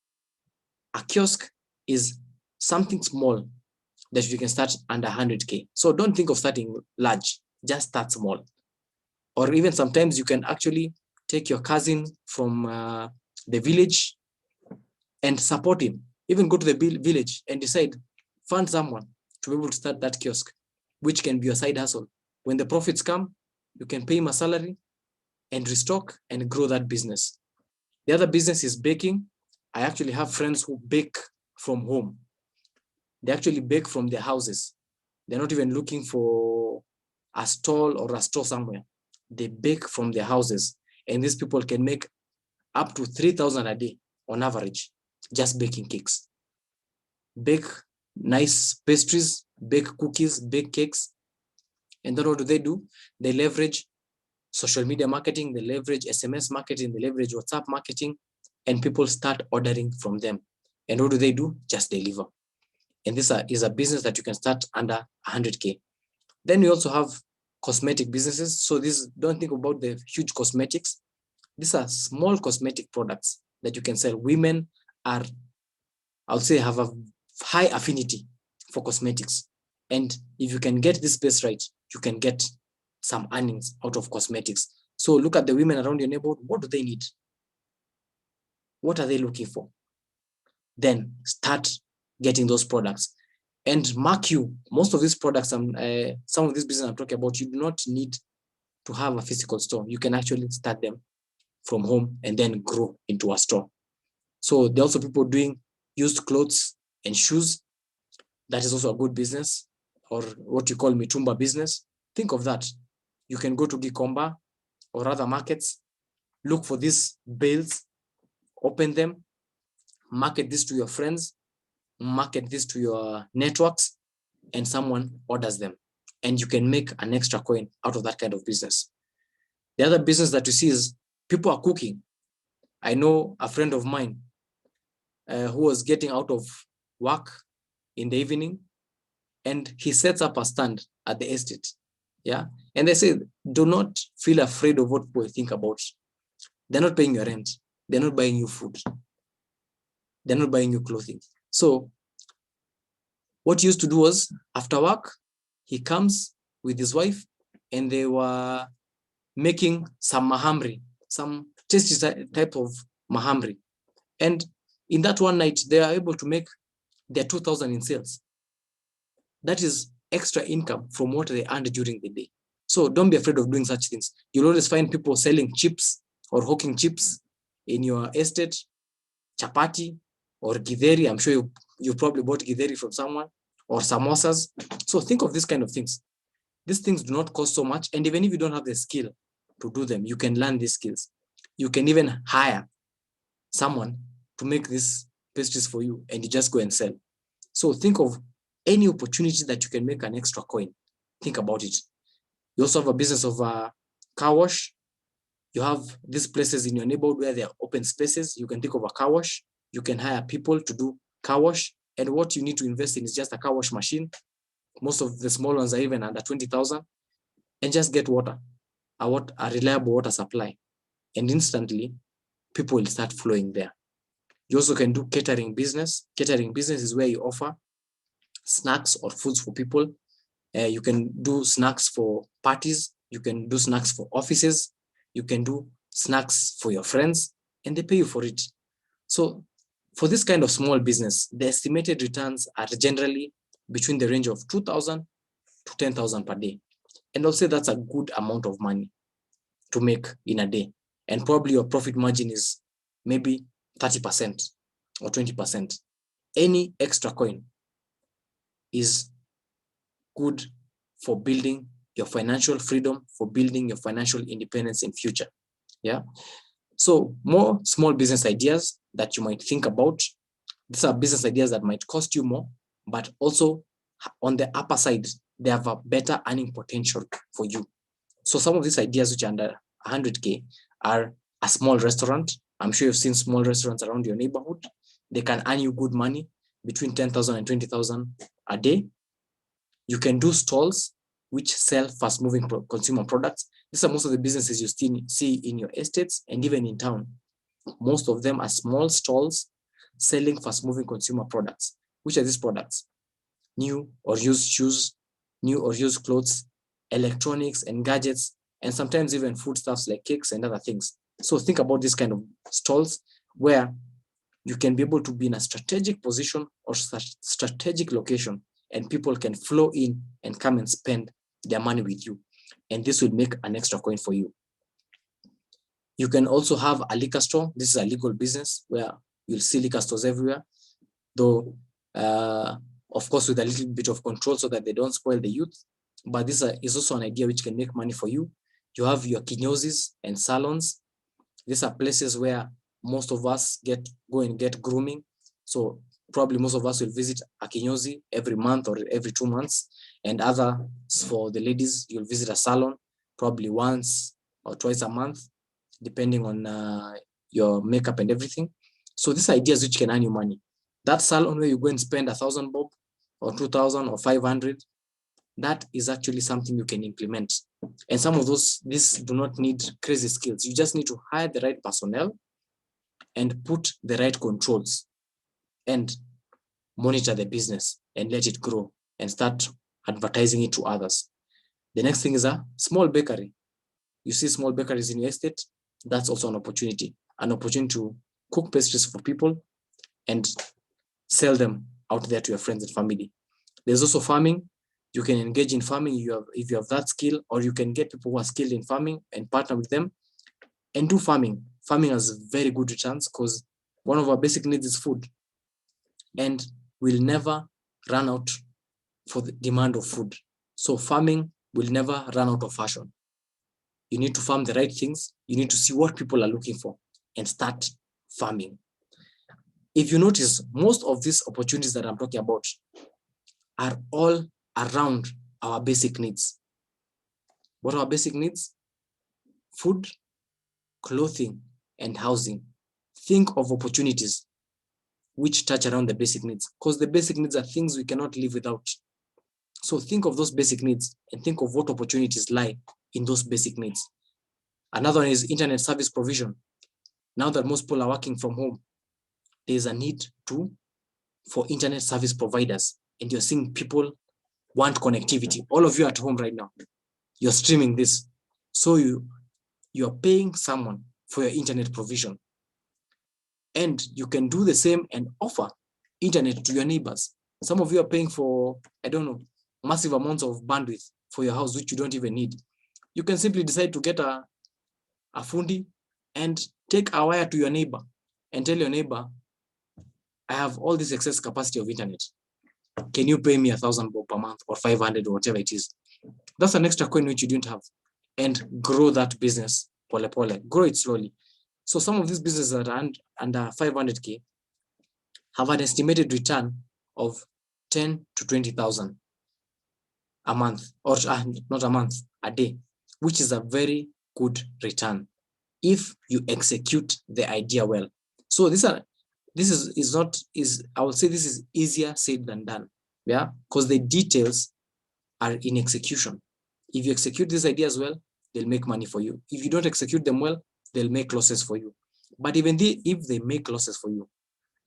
A kiosk is something small that you can start under 100K. So don't think of starting large, just start small. Or even sometimes you can actually take your cousin from the village and support him. Even go to the village and decide, fund someone to be able to start that kiosk, which can be your side hustle. When the profits come, you can pay him a salary and restock and grow that business. The other business is baking. I actually have friends who bake from home. They actually bake from their houses. They're not even looking for a stall or a store somewhere. They bake from their houses, and these people can make up to 3,000 a day on average, just baking cakes. Bake nice pastries, bake cookies, bake cakes. And then what do? They leverage social media marketing, they leverage SMS marketing, they leverage WhatsApp marketing, and people start ordering from them. And what do? Just deliver. And this is a business that you can start under 100K. Then we also have cosmetic businesses. So don't think about the huge cosmetics. These are small cosmetic products that you can sell. Women are, I would say, have a high affinity for cosmetics. And if you can get this space right, you can get some earnings out of cosmetics. So look at the women around your neighborhood. What do they need? What are they looking for? Then start getting those products. And mark you, most of these products, some of these businesses I'm talking about, you do not need to have a physical store. You can actually start them from home and then grow into a store. So there are also people doing used clothes and shoes. That is also a good business, or what you call mitumba business. Think of that. You can go to Gikomba or other markets, look for these bales, open them, market this to your friends, market this to your networks, and someone orders them. And you can make an extra coin out of that kind of business. The other business that you see is people are cooking. I know a friend of mine who was getting out of work in the evening, and he sets up a stand at the estate. Yeah. And they say, do not feel afraid of what people think about. They're not paying your rent. They're not buying you food. They're not buying you clothing. So what he used to do was, after work, he comes with his wife, and they were making some mahamri, some tasty type of mahamri. And in that one night, they are able to make their 2,000 in sales. That is extra income from what they earned during the day. So don't be afraid of doing such things. You'll always find people selling chips or hawking chips in your estate, chapati or githeri. I'm sure you probably bought githeri from someone, or samosas. So think of these kind of things. These things do not cost so much. And even if you don't have the skill to do them, you can learn these skills. You can even hire someone to make these pastries for you, and you just go and sell. So think of any opportunity that you can make an extra coin. Think about it. You also have a business of a car wash. You have these places in your neighborhood where there are open spaces. You can think of a car wash. You can hire people to do car wash. And what you need to invest in is just a car wash machine. Most of the small ones are even under 20,000. And just get water, a reliable water supply. And instantly, people will start flowing there. You also can do catering business. Catering business is where you offer snacks or foods for people. You can do snacks for parties. You can do snacks for offices. You can do snacks for your friends, and they pay you for it. So for this kind of small business, the estimated returns are generally between the range of 2,000 to 10,000 per day. And I'll say that's a good amount of money to make in a day. And probably your profit margin is maybe 30% or 20%. Any extra coin is good for building your financial freedom, for building your financial independence in future. Yeah. So more small business ideas that you might think about. These are business ideas that might cost you more, but also on the upper side, they have a better earning potential for you. So some of these ideas which are under 100K are a small restaurant. I'm sure you've seen small restaurants around your neighborhood. They can earn you good money, between 10,000 and 20,000 a day. You can do stalls which sell fast-moving consumer products. These are most of the businesses you still see in your estates and even in town. Most of them are small stalls selling fast-moving consumer products. Which are these products? New or used shoes, new or used clothes, electronics and gadgets, and sometimes even foodstuffs like cakes and other things. So think about this kind of stalls where you can be able to be in a strategic position or strategic location, and people can flow in and come and spend their money with you. And this will make an extra coin for you. You can also have a liquor store. This is a legal business where you'll see liquor stores everywhere, though, of course, with a little bit of control so that they don't spoil the youth. but this is also an idea which can make money for you. You have your kinyozis and salons. These are places where most of us go and get grooming. So probably most of us will visit a kinyozi every month or every 2 months, and others for the ladies, you'll visit a salon probably once or twice a month, depending on your makeup and everything. So these are ideas which can earn you money. That salon where you go and spend 1,000 bob or 2,000 or 500, that is actually something you can implement. And some of these do not need crazy skills. You just need to hire the right personnel and put the right controls and monitor the business and let it grow and start advertising it to others. The next thing is a small bakery. You see small bakeries in your estate, that's also an opportunity to cook pastries for people and sell them out there to your friends and family. There's also farming. You can engage in farming if you have that skill, or you can get people who are skilled in farming and partner with them and do farming. Farming has very good returns because one of our basic needs is food, and we'll never run out for the demand of food. So farming will never run out of fashion. You need to farm the right things. You need to see what people are looking for and start farming. If you notice, most of these opportunities that I'm talking about are all around our basic needs. What are our basic needs? Food, clothing, and housing. Think of opportunities which touch around the basic needs, because the basic needs are things we cannot live without. So think of those basic needs and think of what opportunities lie in those basic needs. Another one is internet service provision. Now that most people are working from home, there's a need for internet service providers, and you're seeing people want connectivity. All of you at home right now, you're streaming this. So you're paying someone for your internet provision. And you can do the same and offer internet to your neighbors. Some of you are paying for, I don't know, massive amounts of bandwidth for your house, which you don't even need. You can simply decide to get a fundi and take a wire to your neighbor and tell your neighbor, I have all this excess capacity of internet. Can you pay me 1,000 bob per month or 500 or whatever it is? That's an extra coin which you didn't have. And grow that business pole pole, grow it slowly. So some of these businesses that are under 500K have an estimated return of 10 to 20,000 a month, or not a month, a day, which is a very good return if you execute the idea well. So I would say this is easier said than done. Yeah, because the details are in execution. If you execute these ideas well, they'll make money for you. If you don't execute them well, they'll make losses for you. But even if they make losses for you,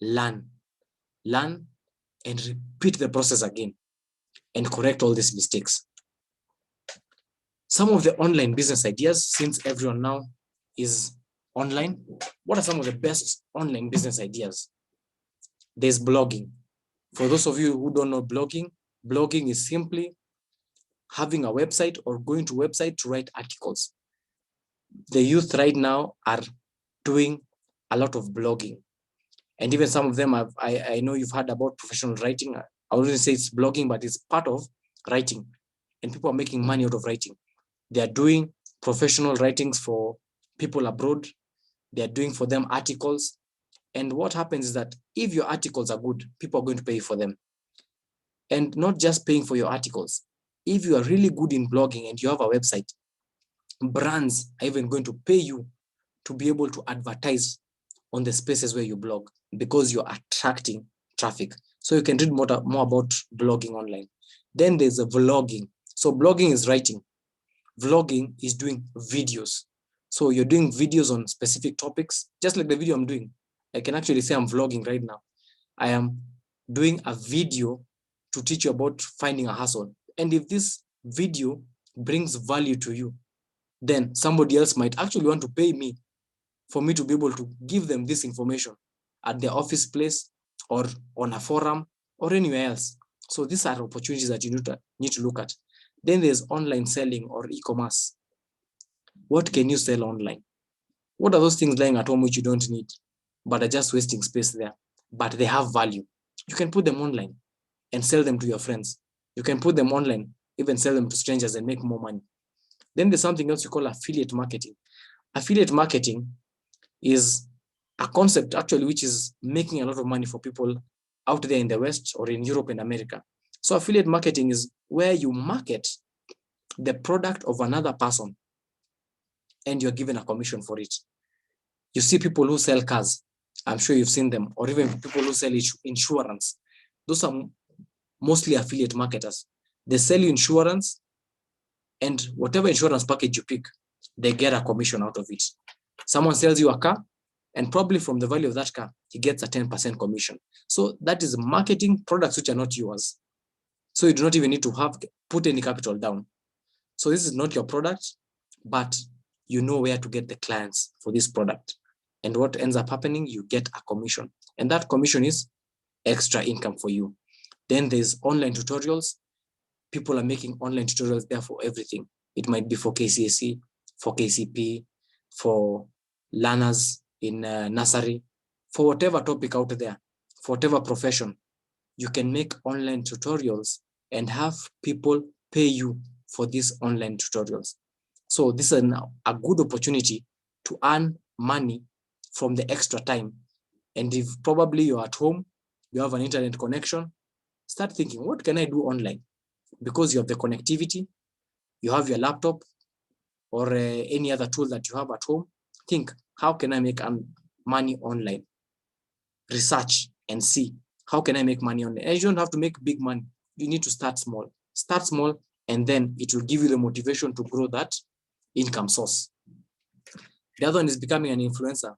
learn and repeat the process again and correct all these mistakes. Some of the online business ideas, since everyone now is online, what are some of the best online business ideas? There's blogging. For those of you who don't know blogging is simply having a website or going to a website to write articles. The youth right now are doing a lot of blogging. And even some of them, I know you've heard about professional writing. I wouldn't say it's blogging, but it's part of writing. And people are making money out of writing. They are doing professional writings for people abroad. They are doing for them articles. And what happens is that if your articles are good, people are going to pay for them. And not just paying for your articles. If you are really good in blogging and you have a website, brands are even going to pay you to be able to advertise on the spaces where you blog, because you're attracting traffic. So you can read more about blogging online. Then there's a vlogging. So blogging is writing. Vlogging is doing videos. So you're doing videos on specific topics, just like the video I'm doing. I can actually say I'm vlogging right now. I am doing a video to teach you about finding a hustle. And if this video brings value to you, then somebody else might actually want to pay me for me to be able to give them this information at their office place or on a forum or anywhere else. So these are opportunities that you need to look at. Then there's online selling or e-commerce. What can you sell online? What are those things lying at home which you don't need, but are just wasting space there, but they have value? You can put them online and sell them to your friends. You can put them online even sell them to strangers and make more money. Then there's something else we call affiliate marketing. Affiliate marketing is a concept actually which is making a lot of money for people out there in the West or in Europe and America. So affiliate marketing is where you market the product of another person and you're given a commission for it. You see people who sell cars, I'm sure you've seen them, or even people who sell insurance. Those are mostly affiliate marketers. They sell you insurance, and whatever insurance package you pick, they get a commission out of it. Someone sells you a car, and probably from the value of that car, he gets a 10% commission. So that is marketing products which are not yours. So you do not even need to put any capital down. So this is not your product, but you know where to get the clients for this product. And what ends up happening, you get a commission. And that commission is extra income for you. Then there's online tutorials. People are making online tutorials there for everything. It might be for KCSE, for KCP, for learners in nursery, for whatever topic out there, for whatever profession. You can make online tutorials and have people pay you for these online tutorials. So this is a good opportunity to earn money from the extra time. And if probably you're at home, you have an internet connection, start thinking, what can I do online? Because you have the connectivity, you have your laptop or any other tool that you have at home. Think, how can I make money online? Research and see, how can I make money online? And you don't have to make big money. You need to start small. Start small, and then it will give you the motivation to grow that income source. The other one is becoming an influencer.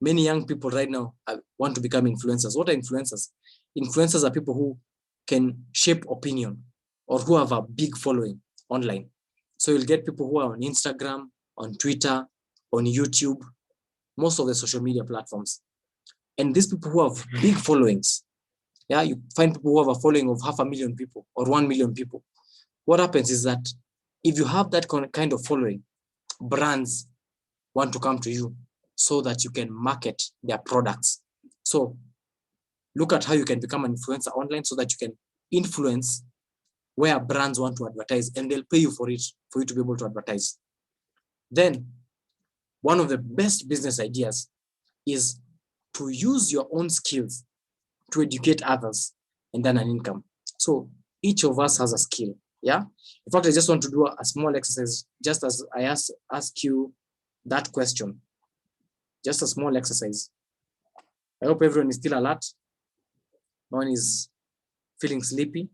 Many young people right now want to become influencers. What are influencers? Influencers are people who can shape opinion or who have a big following online. So you'll get people who are on Instagram, on Twitter, on YouTube, most of the social media platforms. And these people who have big followings, yeah, you find people who have a following of 500,000 people or 1 million people. What happens is that if you have that kind of following, brands want to come to you so that you can market their products. So look at how you can become an influencer online so that you can influence where brands want to advertise, and they'll pay you for it, for you to be able to advertise. Then one of the best business ideas is to use your own skills to educate others and then an income. So each of us has a skill. Yeah. In fact, I just want to do a small exercise, just as I ask you that question. Just a small exercise. I hope everyone is still alert. No one is feeling sleepy.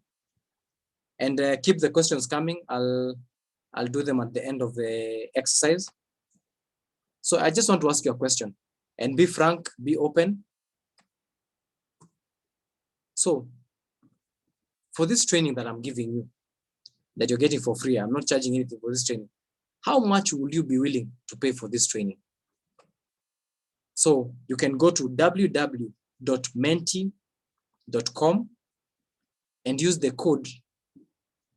And keep the questions coming. I'll do them at the end of the exercise. So I just want to ask you a question, and be frank, be open. So for this training that I'm giving you, that you're getting for free, I'm not charging anything for this training. How much would you be willing to pay for this training? So you can go to www.menti.com and use the code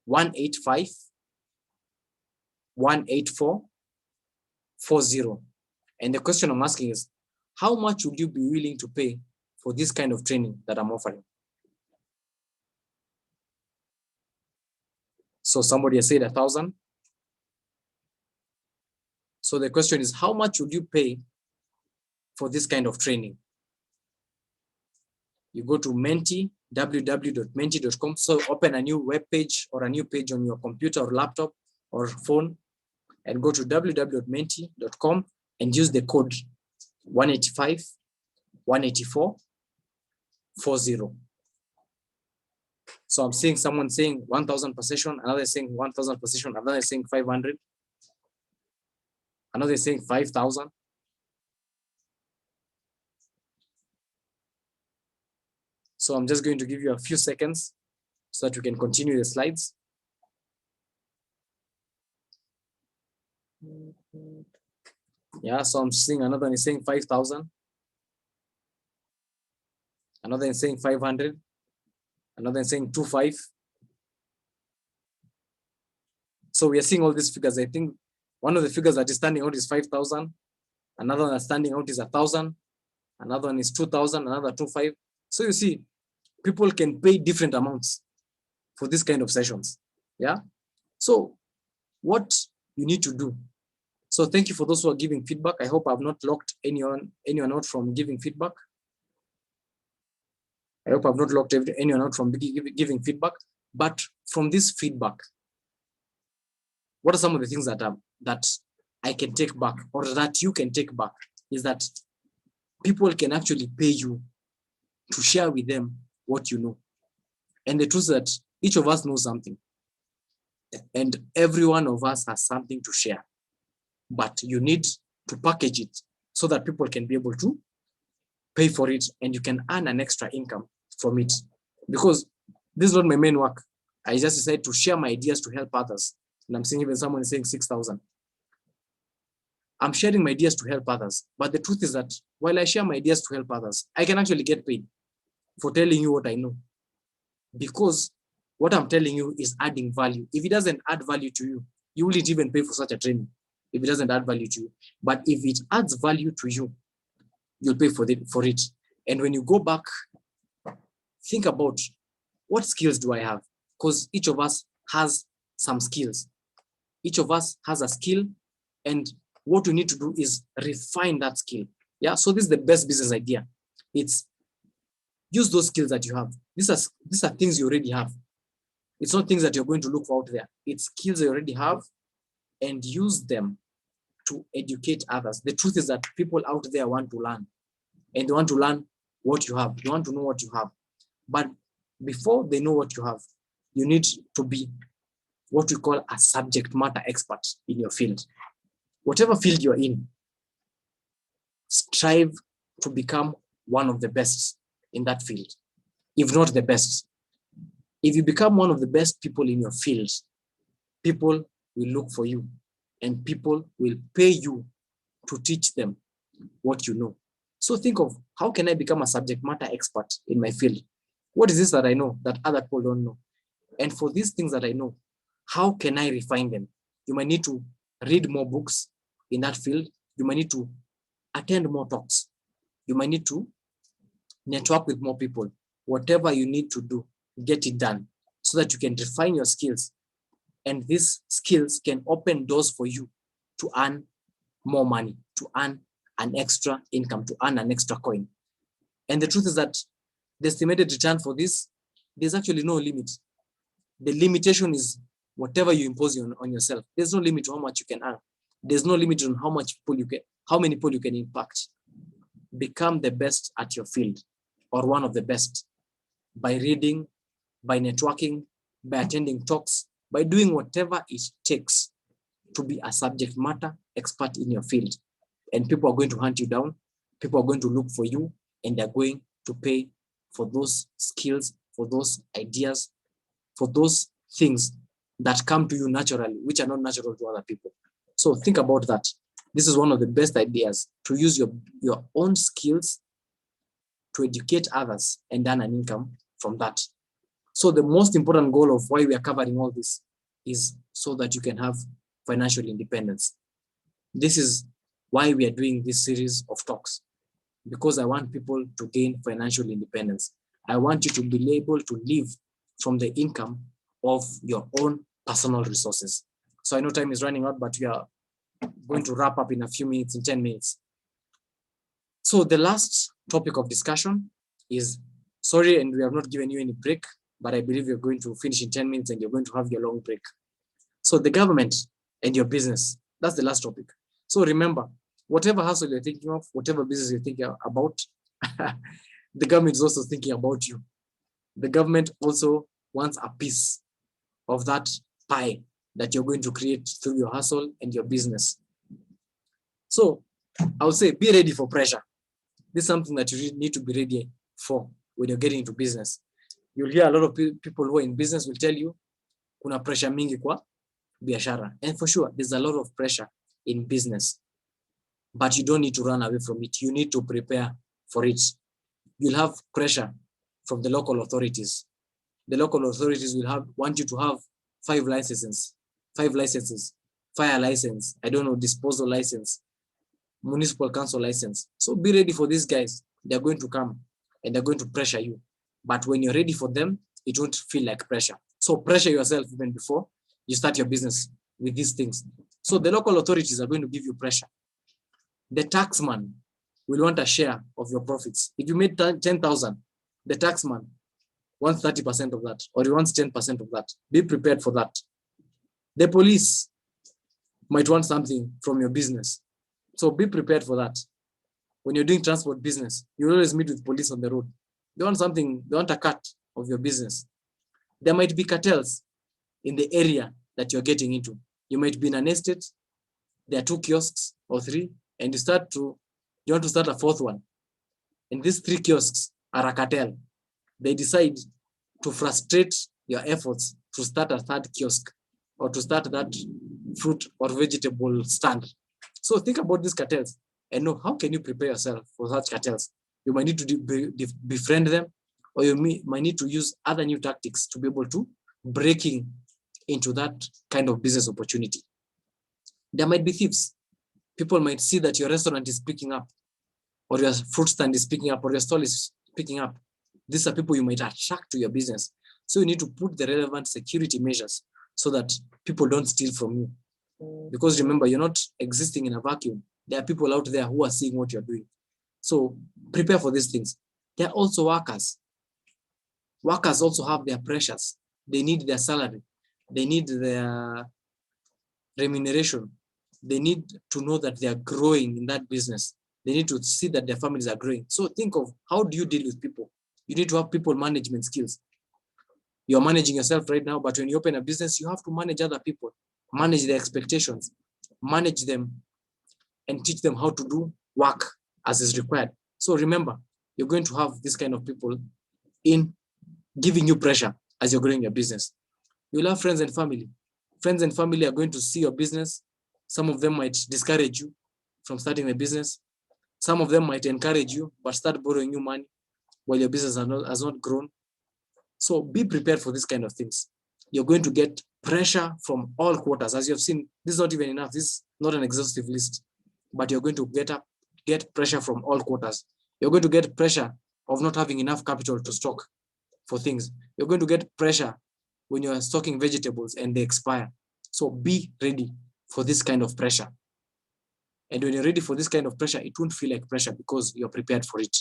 185-184-40. And the question I'm asking is, how much would you be willing to pay for this kind of training that I'm offering? So somebody has said 1,000. So the question is, how much would you pay for this kind of training? You go to Menti, www.menti.com. So open a new web page or a new page on your computer or laptop or phone, and go to www.menti.com and use the code 185-184-40. So I'm seeing someone saying 1,000 per session, another saying 1,000 per session, another saying 500, another saying 5,000. So I'm just going to give you a few seconds so that we can continue the slides. Yeah, so I'm seeing another one is saying 5,000. Another is saying 500. Another is saying 25. So we are seeing all these figures. I think one of the figures that is standing out is 5,000. Another one that's standing out is 1,000. Another one is 2,000. Another 2,500. So you see, people can pay different amounts for this kind of sessions. Yeah. So what you need to do. So thank you for those who are giving feedback. I hope I've not locked anyone out from giving feedback. I hope I've not locked anyone out from giving feedback. But from this feedback, what are some of the things that I can take back, or that you can take back, is that people can actually pay you to share with them what you know. And the truth is that each of us knows something. And every one of us has something to share. But you need to package it so that people can be able to pay for it and you can earn an extra income from it. Because this is not my main work. I just decided to share my ideas to help others. And I'm seeing even someone is saying 6,000. I'm sharing my ideas to help others. But the truth is that while I share my ideas to help others, I can actually get paid for telling you what I know. Because what I'm telling you is adding value. If it doesn't add value to you, you wouldn't even pay for such a training if it doesn't add value to you. But if it adds value to you, you'll pay for it. And when you go back, think about what skills do I have? Because each of us has some skills. Each of us has a skill, and what we need to do is refine that skill. Yeah, so this is the best business idea. It's use those skills that you have. These are things you already have. It's not things that you're going to look for out there. It's skills you already have, and use them to educate others. The truth is that people out there want to learn, and they want to learn what you have. They want to know what you have. But before they know what you have, you need to be what we call a subject matter expert in your field. Whatever field you're in, strive to become one of the best in that field, if not the best. If you become one of the best people in your field, people will look for you and people will pay you to teach them what you know. So think of, how can I become a subject matter expert in my field? What is this that I know that other people don't know? And for these things that I know, how can I refine them? You might need to read more books in that field. You might need to attend more talks. You might need to network with more people. Whatever you need to do, get it done so that you can refine your skills. And these skills can open doors for you to earn more money, to earn an extra income, to earn an extra coin. And the truth is that the estimated return for this, there's actually no limit. The limitation is whatever you impose on yourself. There's no limit to how much you can earn. There's no limit on how many people you can impact. Become the best at your field, or one of the best, by reading, by networking, by attending talks, by doing whatever it takes to be a subject matter expert in your field. And people are going to hunt you down. People are going to look for you, and they're going to pay for those skills, for those ideas, for those things that come to you naturally, which are not natural to other people. So think about that. This is one of the best ideas, to use your own skills to educate others and earn an income from that. So the most important goal of why we are covering all this is so that you can have financial independence. This is why we are doing this series of talks, because I want people to gain financial independence. I want you to be able to live from the income of your own personal resources. So I know time is running out, but we are going to wrap up in a few minutes, in 10 minutes. So the last topic of discussion is, sorry, and we have not given you any break, but I believe you're going to finish in 10 minutes and you're going to have your long break. So the government and your business, that's the last topic. So remember, whatever hustle you're thinking of, whatever business you're thinking about, the government is also thinking about you. The government also wants a piece of that pie that you're going to create through your hustle and your business. So I would say, be ready for pressure. This is something that you need to be ready for when you're getting into business. You'll hear a lot of people who are in business will tell you, kuna pressure mingi kwa biashara. And for sure, there's a lot of pressure in business, but you don't need to run away from it. You need to prepare for it. You'll have pressure from the local authorities. The local authorities will want you to have 5 licenses, fire license, I don't know, disposal license, municipal council license. So be ready for these guys. They're going to come and they're going to pressure you. But when you're ready for them, it won't feel like pressure. So pressure yourself even before you start your business with these things. So the local authorities are going to give you pressure. The taxman will want a share of your profits. If you made 10,000, the taxman wants 30% of that, or he wants 10% of that. Be prepared for that. The police might want something from your business. So be prepared for that. When you're doing transport business, you always meet with police on the road. They want something, they want a cut of your business. There might be cartels in the area that you're getting into. You might be in an estate, there are 2 kiosks or 3, and you want to start a 4th one. And these 3 kiosks are a cartel. They decide to frustrate your efforts to start a 3rd kiosk or to start that fruit or vegetable stand. So think about these cartels and know how can you prepare yourself for such cartels. You might need to befriend them, or you might need to use other new tactics to be able to breaking into that kind of business opportunity. There might be thieves. People might see that your restaurant is picking up, or your fruit stand is picking up, or your stall is picking up. These are people you might attract to your business. So you need to put the relevant security measures so that people don't steal from you. Because remember, you're not existing in a vacuum. There are people out there who are seeing what you're doing. So prepare for these things. There are also workers. Workers also have their pressures. They need their salary. They need their remuneration. They need to know that they are growing in that business. They need to see that their families are growing. So think of how do you deal with people? You need to have people management skills. You're managing yourself right now, but when you open a business, you have to manage other people, manage their expectations, manage them, and teach them how to do work as is required. So remember, you're going to have this kind of people in giving you pressure as you're growing your business. You'll have friends and family. Friends and family are going to see your business. Some of them might discourage you from starting the business. Some of them might encourage you, but start borrowing you money while your business has not grown. So be prepared for this kind of things. You're going to get pressure from all quarters. As you have seen, this is not even enough. This is not an exhaustive list, but you're going to get pressure from all quarters. You're going to get pressure of not having enough capital to stock for things. You're going to get pressure when you're stocking vegetables and they expire. So be ready for this kind of pressure. And when you're ready for this kind of pressure, it won't feel like pressure because you're prepared for it.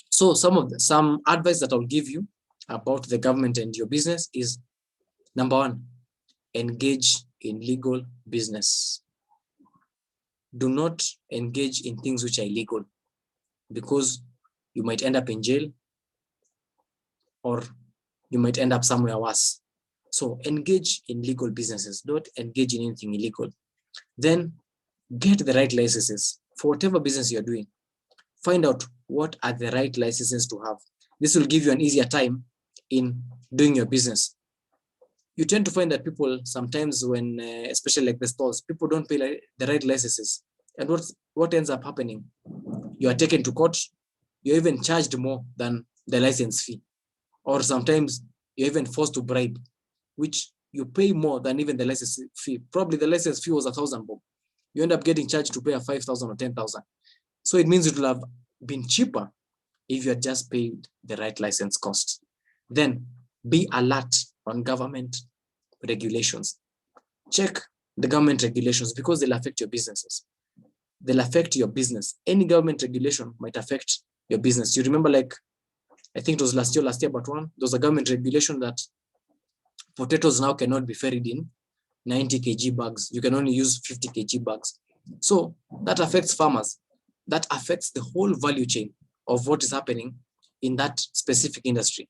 So some advice that I'll give you about the government and your business is, number 1, engage in legal business. Do not engage in things which are illegal, because you might end up in jail or you might end up somewhere worse. So engage in legal businesses. Don't engage in anything illegal. Then get the right licenses for whatever business you're doing. Find out what are the right licenses to have. This will give you an easier time in doing your business. You tend to find that people sometimes when, especially like the stores, people don't pay the right licenses. And what ends up happening? You are taken to court. You're even charged more than the license fee. Or sometimes you're even forced to bribe, which you pay more than even the license fee. Probably the license fee was 1,000 bob. You end up getting charged to pay a 5,000 or 10,000. So it means it will have been cheaper if you had just paid the right license cost. Then be alert on government regulations. Check the government regulations because they'll affect your businesses. They'll affect your business. Any government regulation might affect your business. You remember, like, I think it was last year, but one, there was a government regulation that potatoes now cannot be ferried in 90 kg bags. You can only use 50 kg bags. So that affects farmers. That affects the whole value chain of what is happening in that specific industry.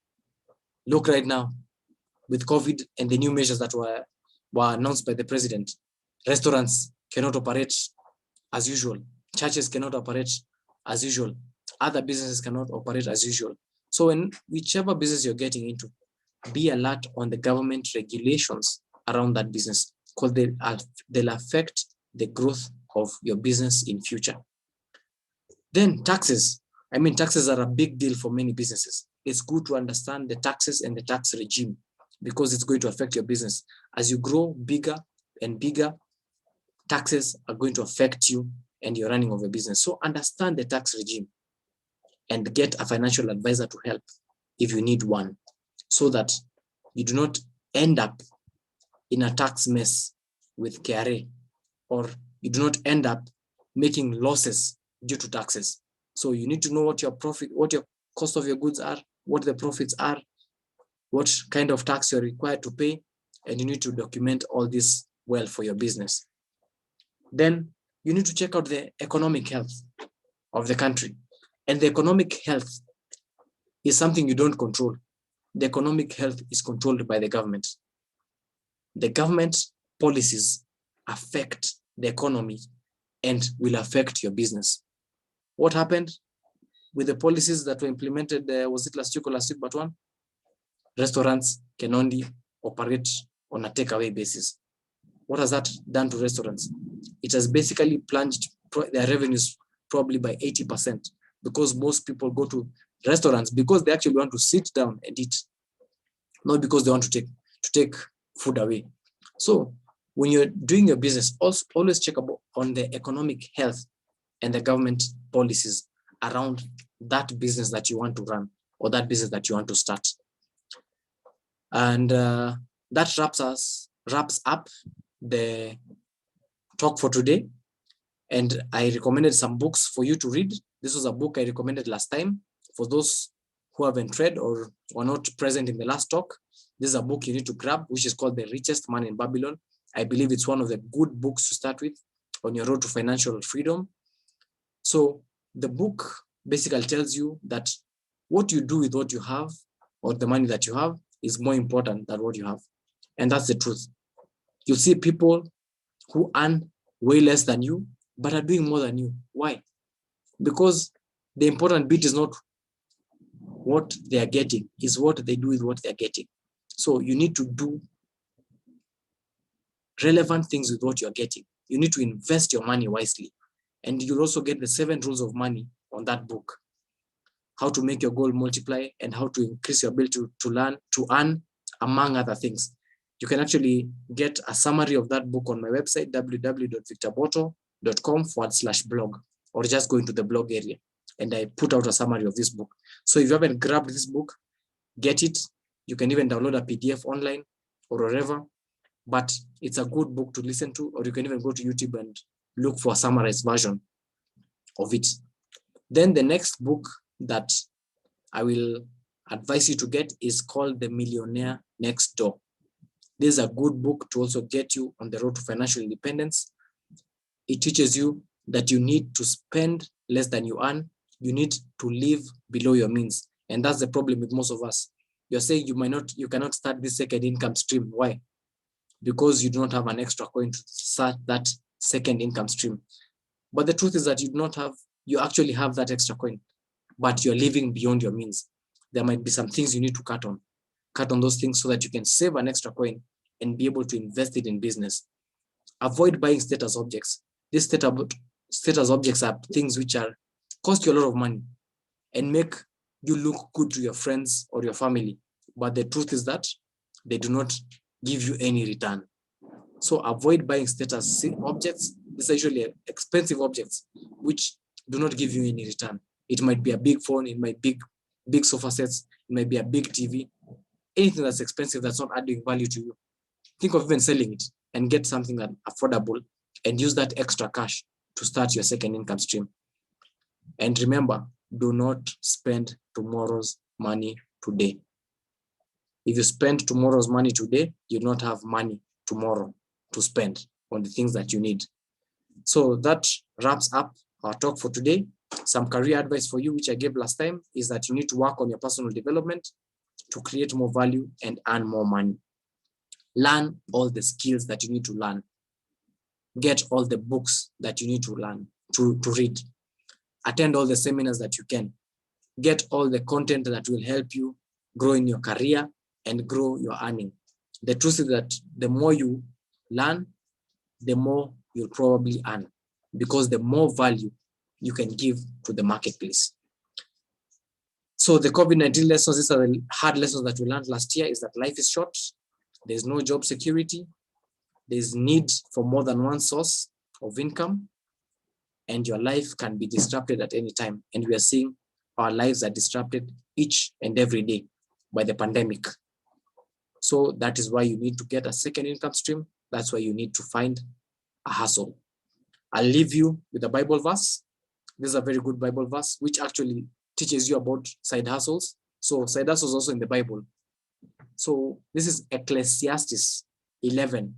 Look right now with COVID and the new measures that were announced by the president. Restaurants cannot operate as usual. Churches cannot operate as usual. Other businesses cannot operate as usual. So in whichever business you're getting into, be alert on the government regulations around that business, because they'll affect the growth of your business in future. Then taxes. I mean, taxes are a big deal for many businesses. It's good to understand the taxes and the tax regime because it's going to affect your business. As you grow bigger and bigger, taxes are going to affect you and your running of a business. So understand the tax regime and get a financial advisor to help if you need one, so that you do not end up in a tax mess with KRA, or you do not end up making losses due to taxes. So you need to know what your profit, what your cost of your goods are, what the profits are, what kind of tax you're required to pay, and you need to document all this well for your business. Then you need to check out the economic health of the country. And the economic health is something you don't control. The economic health is controlled by the government. The government policies affect the economy and will affect your business. What happened with the policies that were implemented, was it last week or last week but one? Restaurants can only operate on a takeaway basis. What has that done to restaurants? It has basically plunged their revenues probably by 80%, because most people go to restaurants because they actually want to sit down and eat, not because they want to take food away. So when you're doing your business, always check on the economic health and the government policies around that business that you want to run or that business that you want to start. And that wraps up the talk for today. And I recommended some books for you to read. This was a book I recommended last time. For those who haven't read or were not present in the last talk, this is a book you need to grab, which is called The Richest Man in Babylon. I believe it's one of the good books to start with on your road to financial freedom. So the book basically tells you that what you do with what you have, or the money that you have, is more important than what you have. And that's the truth. You see people who earn way less than you, but are doing more than you. Why? Because the important bit is not what they are getting, is what they do with what they are getting. So you need to do relevant things with what you're getting. You need to invest your money wisely. And you'll also get the 7 rules of money on that book. How to make your goal multiply and how to increase your ability to earn, among other things. You can actually get a summary of that book on my website, www.victorboto.com/blog, or just go into the blog area and I put out a summary of this book. So if you haven't grabbed this book, get it. You can even download a PDF online or wherever, but it's a good book to listen to, or you can even go to YouTube and look for a summarized version of it. Then the next book that I will advise you to get is called The Millionaire Next Door. This is a good book to also get you on the road to financial independence. It teaches you that you need to spend less than you earn. You need to live below your means. And that's the problem with most of us. You're saying you cannot start this second income stream. Why? Because you do not have an extra coin to start that second income stream. But the truth is that you actually have that extra coin, but you're living beyond your means. There might be some things you need to cut on those things so that you can save an extra coin and be able to invest it in business. Avoid buying status objects. These status objects are things which cost you a lot of money and make you look good to your friends or your family. But the truth is that they do not give you any return. So avoid buying status objects. These are usually expensive objects which do not give you any return. It might be a big phone, it might be big sofa sets, it might be a big TV, anything that's expensive that's not adding value to you. Think of even selling it and get something that's affordable and use that extra cash to start your second income stream. And remember, do not spend tomorrow's money today. If you spend tomorrow's money today, you do not have money tomorrow to spend on the things that you need. So that wraps up our talk for today. Some career advice for you, which I gave last time, is that you need to work on your personal development to create more value and earn more money. Learn all the skills that you need to learn. Get all the books that you need to learn, to read. Attend all the seminars that you can. Get all the content that will help you grow in your career and grow your earning. The truth is that the more you learn, the more you'll probably earn, because the more value you can give to the marketplace. So the COVID-19 lessons, these are the hard lessons that we learned last year, is that life is short. There's no job security. There's need for more than one source of income, and your life can be disrupted at any time. And we are seeing our lives are disrupted each and every day by the pandemic. So that is why you need to get a second income stream. That's why you need to find a hustle. I'll leave you with a Bible verse. This is a very good Bible verse, which actually teaches you about side hustles. So side hustles also in the Bible. So this is Ecclesiastes 11,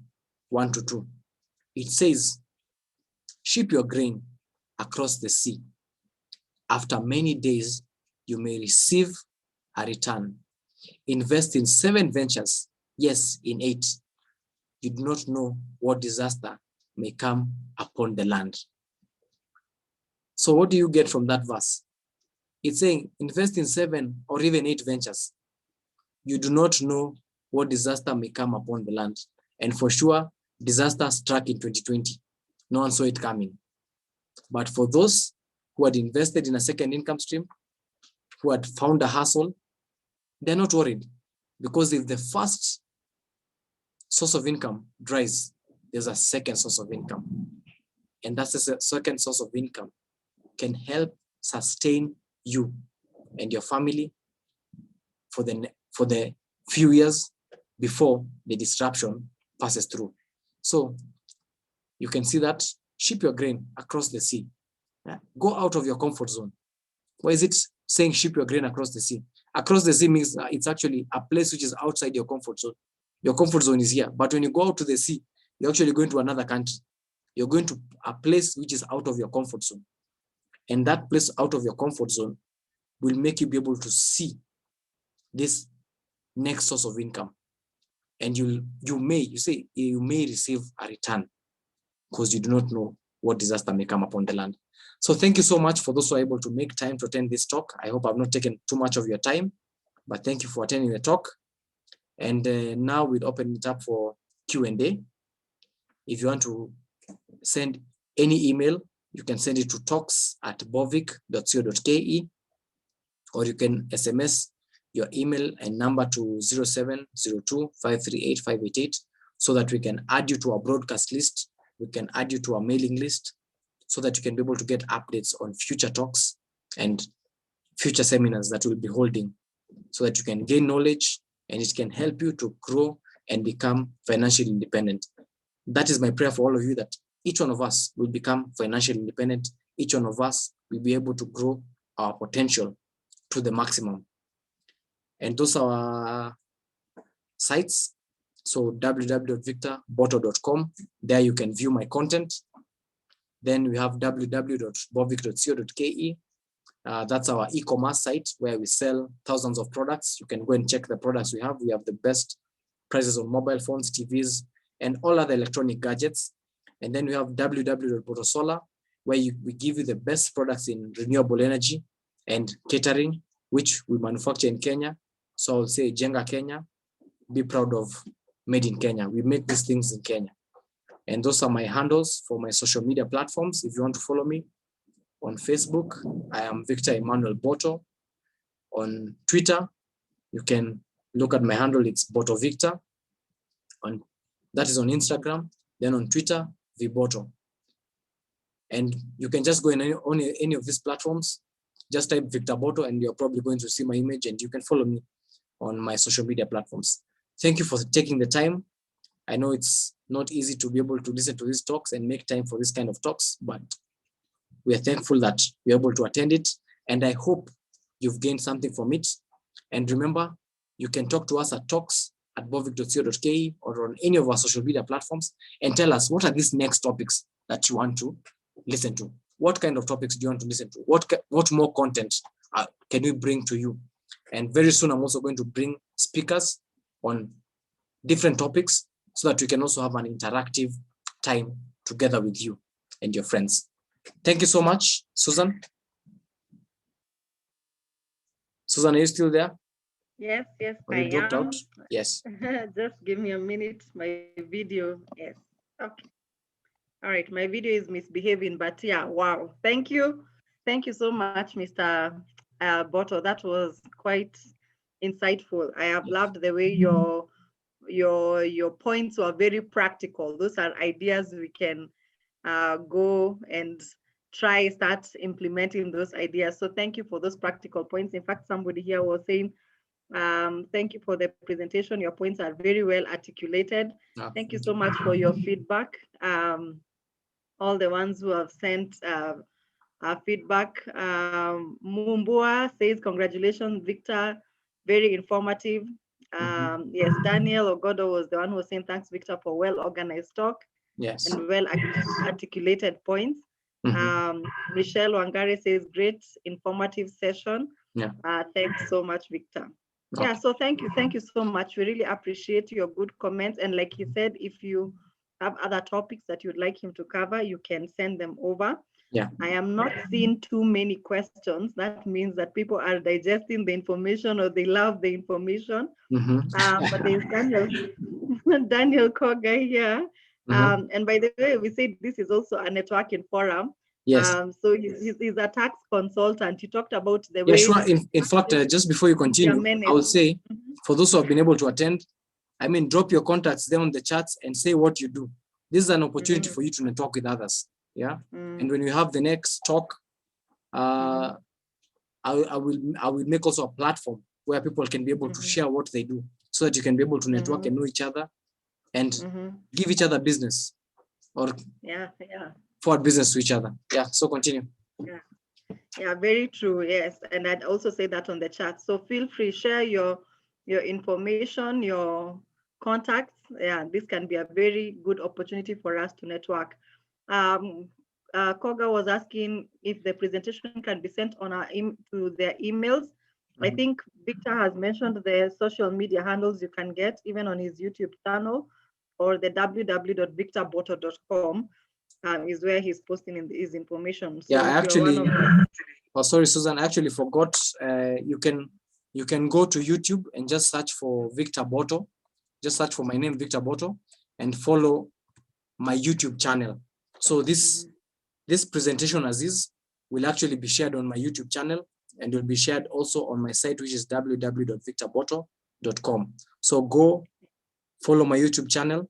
1 to 2. It says, ship your grain across the sea. After many days, you may receive a return. Invest in 7 ventures, yes, in 8. You do not know what disaster may come upon the land. So what do you get from that verse? It's saying invest in 7 or even 8 ventures. You do not know what disaster may come upon the land. And for sure, disaster struck in 2020. No one saw it coming. But for those who had invested in a second income stream, who had found a hustle, they're not worried, because if the first source of income dries, there's a second source of income. And that's the second source of income can help sustain you and your family for the few years before the disruption passes through. So you can see that, ship your grain across the sea. Go out of your comfort zone. Why is it saying ship your grain across the sea? Across the sea means it's actually a place which is outside your comfort zone. Your comfort zone is here, but when you go out to the sea, you're actually going to another country. You're going to a place which is out of your comfort zone. And that place out of your comfort zone will make you be able to see this next source of income. And you may receive a return, because you do not know what disaster may come upon the land. So thank you so much for those who are able to make time to attend this talk. I hope I've not taken too much of your time, but thank you for attending the talk. And now we'll open it up for Q&A. If you want to send any email, you can send it to talks@bovic.co.ke, or you can SMS your email and number to 0702-538-588, so that we can add you to our broadcast list. We can add you to our mailing list, so that you can be able to get updates on future talks and future seminars that we'll be holding, so that you can gain knowledge and it can help you to grow and become financially independent. That is my prayer for all of you, that each one of us will become financially independent. Each one of us will be able to grow our potential to the maximum. And those are our sites. So www.victorbotto.com. There you can view my content. Then we have www.bovic.co.ke. That's our e-commerce site where we sell thousands of products. You can go and check the products we have. We have the best prices on mobile phones, TVs, and all other electronic gadgets. And then we have www.bottosolar, where we give you the best products in renewable energy and catering, which we manufacture in Kenya. So I'll say Jenga Kenya, be proud of made in Kenya. We make these things in Kenya. And those are my handles for my social media platforms. If you want to follow me on Facebook, I am Victor Emmanuel Botto. On Twitter, you can look at my handle, it's Botto Victor. That is on Instagram. Then on Twitter, VBotto. And you can just go on any of these platforms, just type Victor Botto, and you're probably going to see my image, and you can follow me on my social media platforms. Thank you for taking the time. I know it's not easy to be able to listen to these talks and make time for this kind of talks, but we are thankful that we're able to attend it. And I hope you've gained something from it. And remember, you can talk to us at talks@bovic.co.ke or on any of our social media platforms and tell us, what are these next topics that you want to listen to? What kind of topics do you want to listen to? What more content can we bring to you? And very soon, I'm also going to bring speakers on different topics, so that we can also have an interactive time together with you and your friends. Thank you so much, Susan. Susan, are you still there?
Yes,
Or you dropped out? Yes.
Just give me a minute. My video. Yes. Okay. All right. My video is misbehaving, but yeah. Wow. Thank you. Thank you so much, Mr. Botto. That was quite insightful. I have loved the way your points were very practical. Those are ideas we can go and start implementing those ideas. So thank you for those practical points. In fact, somebody here was saying Thank you for the presentation. Your points are very well articulated. Thank you so much for your feedback. All the ones who have sent feedback. Mumbua says, congratulations, Victor. Very informative. Yes, Daniel Ogodo was the one who was saying, thanks, Victor, for well-organized talk.
Yes.
And well-articulated points. Michelle Wangari says, great informative session.
Yeah.
Thanks so much, Victor.
Okay.
Yeah, so thank you so much. We really appreciate your good comments. And like he said, if you have other topics that you'd like him to cover, you can send them over.
Yeah.
I am not seeing too many questions. That means that people are digesting the information or they love the information. But there's Daniel Koga here. And by the way, we said this is also a networking forum.
Yes.
So he's a tax consultant. He talked about the way.
Yeah, sure. In fact, just before you continue, I would say, for those who have been able to attend, I mean, drop your contacts there on the chats and say what you do. This is an opportunity for you to network with others. Yeah. And when we have the next talk, I will make also a platform where people can be able to share what they do, so that you can be able to network and know each other and give each other business or forward business to each other. Yeah. So continue.
Yeah, very true. Yes. And I'd also say that on the chat. So feel free, share your information, your contacts. Yeah, this can be a very good opportunity for us to network. Koga was asking if the presentation can be sent on to their emails. I think Victor has mentioned the social media handles you can get even on his YouTube channel, or the www.victorboto.com is where he's posting his information. So
yeah, I actually, oh sorry, Susan, I actually forgot. You can go to YouTube and just search for Victor Boto. Just search for my name, Victor Boto, and follow my YouTube channel. So this presentation as is will actually be shared on my YouTube channel, and will be shared also on my site, which is www.victorboto.com. So go follow my YouTube channel.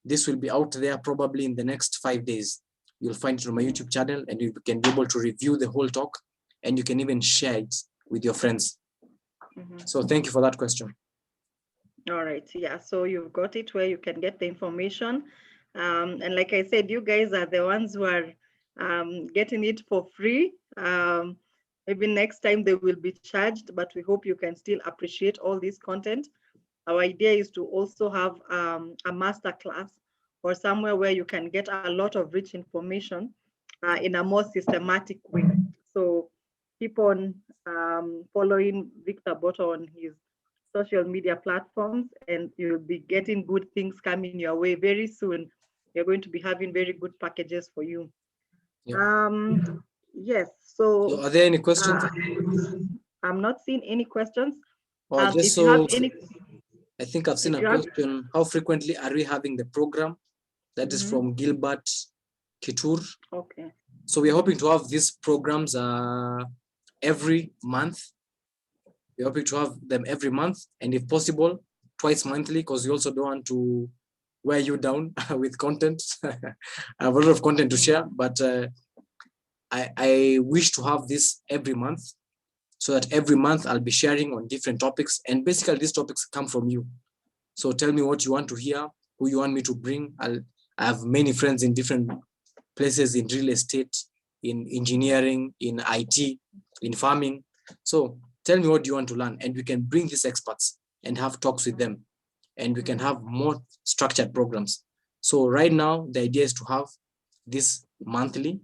This will be out there probably in the next 5 days. You'll find it on my YouTube channel, and you can be able to review the whole talk, and you can even share it with your friends. So thank you for that question.
All right. Yeah. So you've got it where you can get the information. And like I said, you guys are the ones who are getting it for free. Maybe next time they will be charged, but we hope you can still appreciate all this content. Our idea is to also have a master class or somewhere where you can get a lot of rich information in a more systematic way. So keep on following Victor Boto on his social media platforms, and you'll be getting good things coming your way very soon. We're going to be having very good packages for you. Yeah. Yes. So
are there any questions?
I'm not seeing any questions.
Just so, you have any, I think I've seen a question. How frequently are we having the program? That is from Gilbert Kitur.
Okay.
So we're hoping to have these programs every month. We're hoping to have them every month, and if possible, twice monthly, because we also don't want to wear you down with content. I have a lot of content to share, but I wish to have this every month, so that every month I'll be sharing on different topics, and basically these topics come from you. So tell me what you want to hear, who you want me to bring. I have many friends in different places, in real estate, in engineering, in IT, in farming. So tell me what you want to learn, and we can bring these experts and have talks with them, and we can have more structured programs. So right now, the idea is to have this monthly,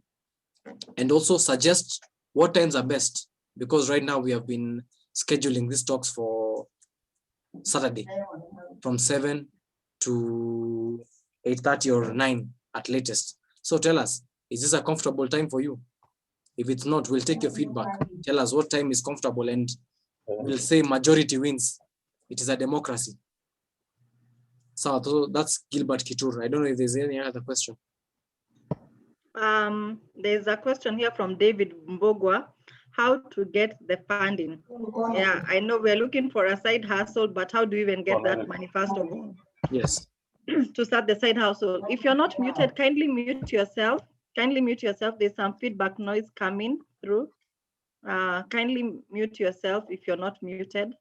and also suggest what times are best, because right now we have been scheduling these talks for Saturday from 7 to 8:30 or 9 at latest. So tell us, is this a comfortable time for you? If it's not, we'll take your feedback. Tell us what time is comfortable, and we'll say majority wins. It is a democracy. So that's Gilbert Kitur. I don't know if there's any other question.
There's a question here from David Mbogwa. How to get the funding? Yeah, I know we're looking for a side hustle, but how do you even get that money first of all?
Yes.
To start the side hustle. If you're not muted, kindly mute yourself. Kindly mute yourself. There's some feedback noise coming through. Kindly mute yourself if you're not muted.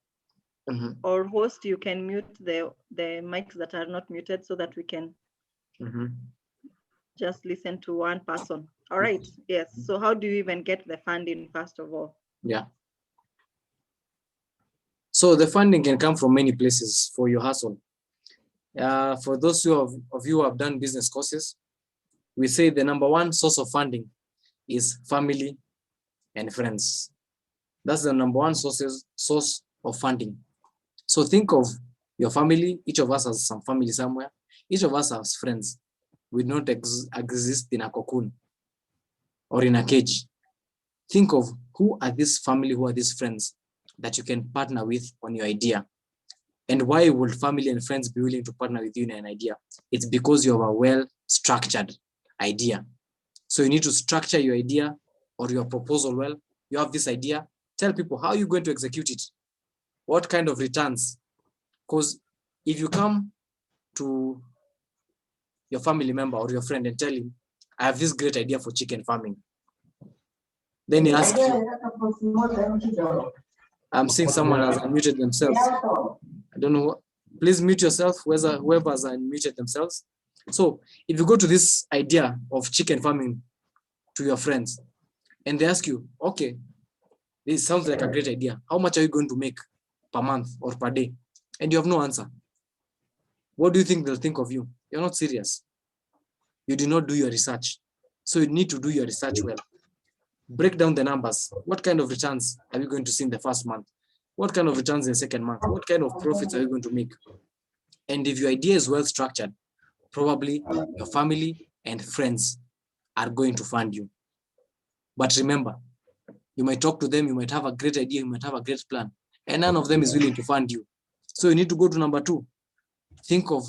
or host, you can mute the mics that are not muted so that we can just listen to one person. All right. Yes. So how do you even get the funding, first of all?
Yeah. So the funding can come from many places for your hustle. For those of you who have done business courses, we say the number one source of funding is family and friends. That's the number one source of funding. So think of your family. Each of us has some family somewhere. Each of us has friends. We don't exist in a cocoon or in a cage. Think of who are these family, who are these friends that you can partner with on your idea. And why would family and friends be willing to partner with you in an idea? It's because you have a well-structured idea. So you need to structure your idea or your proposal well. You have this idea, tell people how you're going to execute it. What kind of returns? Because if you come to your family member or your friend and tell him, I have this great idea for chicken farming. Then he asks you, I'm seeing someone has unmuted themselves. I don't know. Please mute yourself, whoever has unmuted themselves. So if you go to this idea of chicken farming to your friends and they ask you, okay, this sounds like a great idea. How much are you going to make per month or per day? And you have no answer. What do you think they'll think of you? You're not serious. You did not do your research. So you need to do your research well. Break down the numbers. What kind of returns are you going to see in the first month? What kind of returns in the second month? What kind of profits are you going to make? And if your idea is well structured, probably your family and friends are going to fund you. But remember, you might talk to them, you might have a great idea, you might have a great plan, and none of them is willing to fund you. So you need to go to number two. Think of,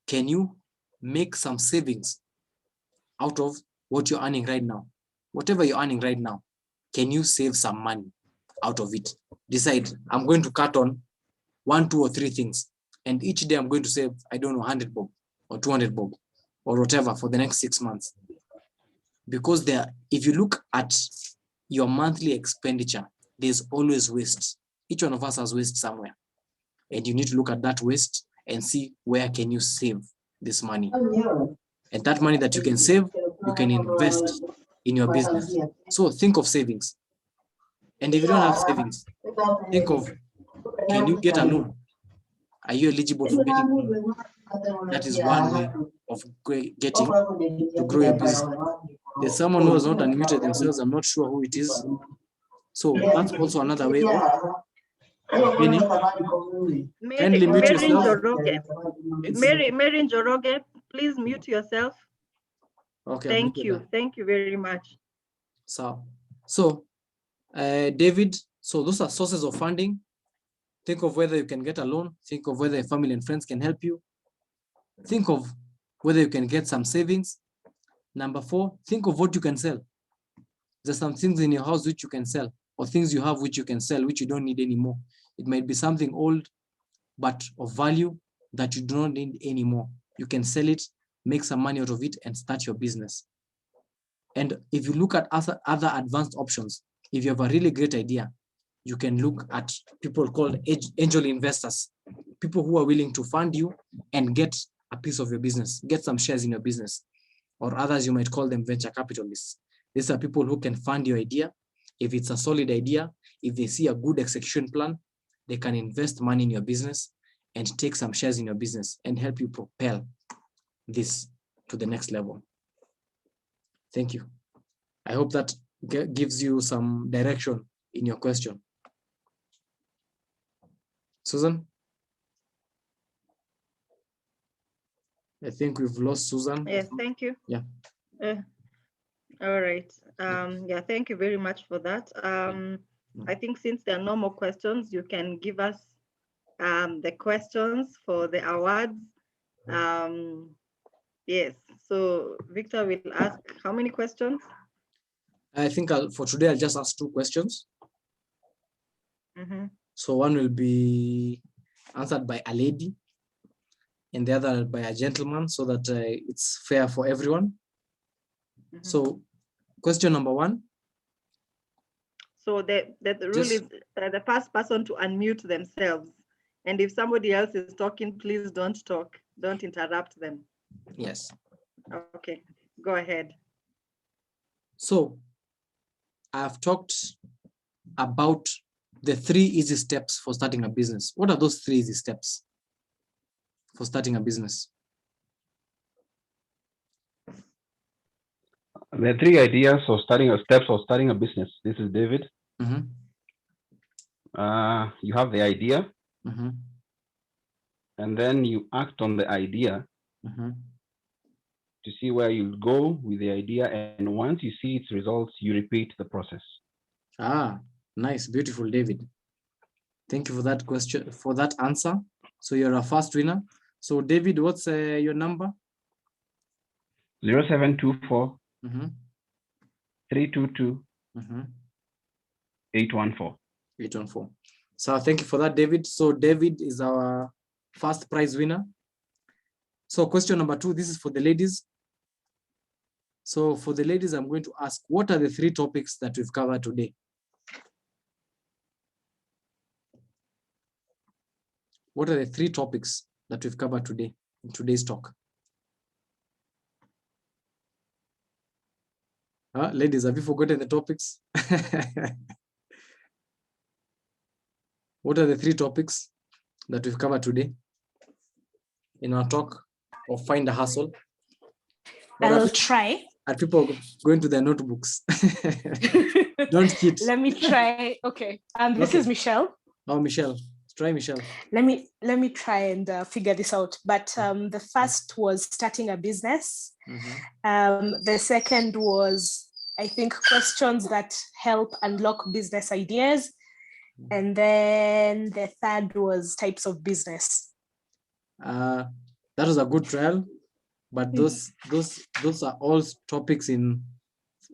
can you make some savings out of what you're earning right now? Whatever you're earning right now, can you save some money out of it? Decide, I'm going to cut on 1, 2, or 3 things. And each day I'm going to save, I don't know, 100 bob or 200 bob or whatever for the next 6 months. Because if you look at your monthly expenditure, there's always waste. Each one of us has waste somewhere. And you need to look at that waste and see where can you save this money. And that money that you can save, you can invest in your business. So think of savings. And if you don't have savings, think of, can you get a loan? Are you eligible for getting a loan? That is one way of getting to grow your business. There's someone who has not unmuted themselves. I'm not sure who it is. So that's also another way of winning. Kindly mute yourself.
Mary Njoroge, please mute yourself.
Okay.
Thank you. Thank you very much.
So David, so those are sources of funding. Think of whether you can get a loan. Think of whether your family and friends can help you. Think of whether you can get some savings. Number 4, think of what you can sell. There's some things in your house which you can sell, or things you have which you can sell, which you don't need anymore. It might be something old, but of value that you do not need anymore. You can sell it, make some money out of it, and start your business. And if you look at other advanced options, if you have a really great idea, you can look at people called angel investors, people who are willing to fund you and get a piece of your business, get some shares in your business, or others you might call them venture capitalists. These are people who can fund your idea. If it's a solid idea, if they see a good execution plan, they can invest money in your business and take some shares in your business and help you propel this to the next level. Thank you. I hope that gives you some direction in your question. Susan? I think we've lost Susan.
Yes, thank you.
Yeah.
All right. Yeah, thank you very much for that. I think since there are no more questions, you can give us the questions for the awards. Yes, so Victor will ask how many questions?
I think for today, I'll just ask 2 questions.
Mm-hmm.
So one will be answered by a lady and the other by a gentleman, so that it's fair for everyone. Mm-hmm. So question number 1.
So the rule is the first person to unmute themselves. And if somebody else is talking, please don't talk. Don't interrupt them.
Yes.
Okay, go ahead.
So I've talked about the 3 easy steps for starting a business. What are those 3 easy steps for starting a business?
The 3 ideas of steps of starting a business. This is David.
Mm-hmm.
You have the idea,
Mm-hmm.
and then you act on the idea
Mm-hmm.
to see where you'll go with the idea. And once you see its results, you repeat the process.
Ah, nice, beautiful, David. Thank you for that question, for that answer. So you're a first winner. So David, what's your number?
0724
Mm-hmm.
322
Mm-hmm.
814.
814. So thank you for that, David. So David is our first prize winner. So question number 2, this is for the ladies. So for the ladies, I'm going to ask, what are the 3 topics that we've covered today? What are the 3 topics that we've covered today in today's talk? Ladies, have you forgotten the topics? What are the 3 topics that we've covered today in our talk of Find a Hustle?
I'll try.
Are people going to their notebooks? Don't cheat.
Let me try. Okay. This is Michelle.
Oh, Michelle. Try Michelle.
Let me try and figure this out. But the first was starting a business.
Mm-hmm.
The second was, I think, questions that help unlock business ideas. And then the third was types of business.
That was a good trial, but those are all topics in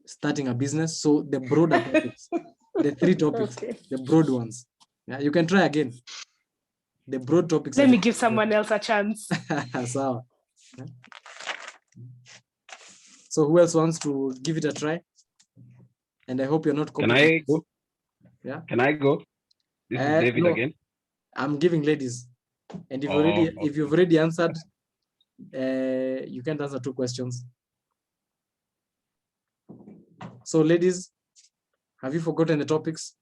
starting a business. So the broader topics, the 3 topics, okay. The broad ones. Yeah, you can try again. The broad topics.
Let me give someone else a chance.
So who else wants to give it a try? And I hope you're not.
Can I go?
Yeah.
Can I go? This is David again.
I'm giving ladies. And if you've already answered, you can't answer 2 questions. So ladies, have you forgotten the topics?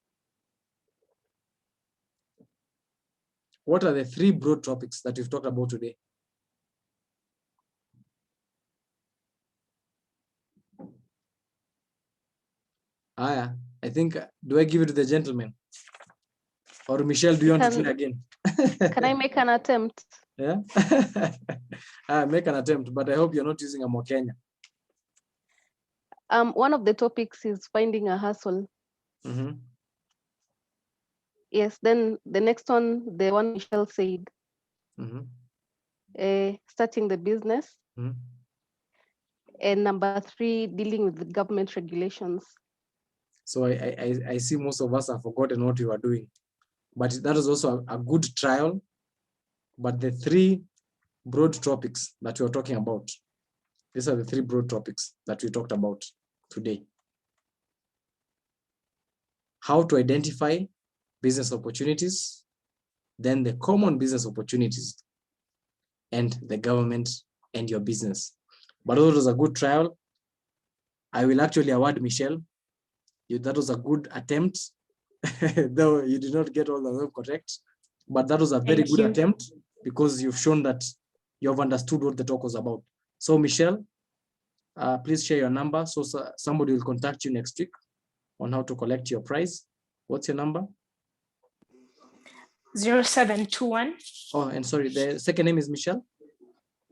What are the 3 broad topics that we've talked about today? I think, do I give it to the gentleman? Or Michelle, do you want to try again?
Can I make an attempt?
Yeah. Make an attempt, but I hope you're not using a Mokenya.
One of the topics is finding a hustle.
Mm-hmm.
Yes, then the next one, the one Michelle said, starting the business.
Mm-hmm.
And number 3, dealing with the government regulations.
So I see most of us have forgotten what we were doing, but that is also a good trial. But the 3 broad topics that we are talking about, these are the 3 broad topics that we talked about today. How to identify business opportunities, then the common business opportunities, and the government and your business. But that was a good trial. I will actually award Michelle. That was a good attempt, though you did not get all of them correct. But that was a very good attempt because you've shown that you have understood what the talk was about. So Michelle, please share your number so somebody will contact you next week on how to collect your prize. What's your number?
0721.
Oh, and sorry, the second name is Michelle?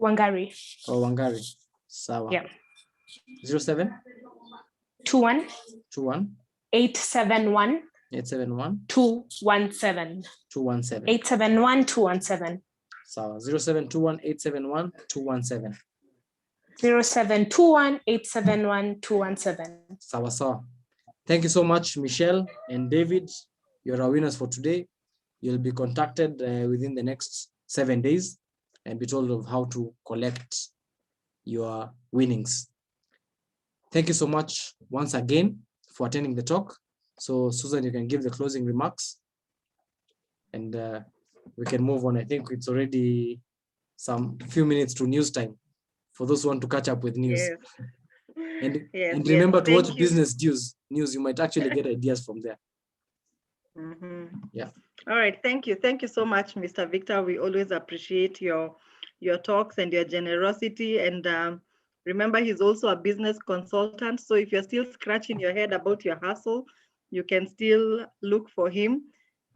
Wangari.
Oh, Wangari. Sawa.
Yeah.
07?
21. 871. 217. 871 217.
Sawa. 0721 871 217.
0721 871 217.
Sawa sawa. Thank you so much, Michelle and David. You're our winners for today. You'll be contacted within the next 7 days and be told of how to collect your winnings. Thank you so much once again for attending the talk. So Susan, you can give the closing remarks and we can move on. I think it's already some few minutes to news time for those who want to catch up with news.
Yes.
And,
Yes,
and
yes.
remember to watch
Thank you.
business news. You might actually get ideas from there.
Yeah. All right. Thank you. Thank you so much, Mr. Victor. We always appreciate your talks and your generosity. And remember, he's also a business consultant. So if you're still scratching your head about your hustle, you can still look for him.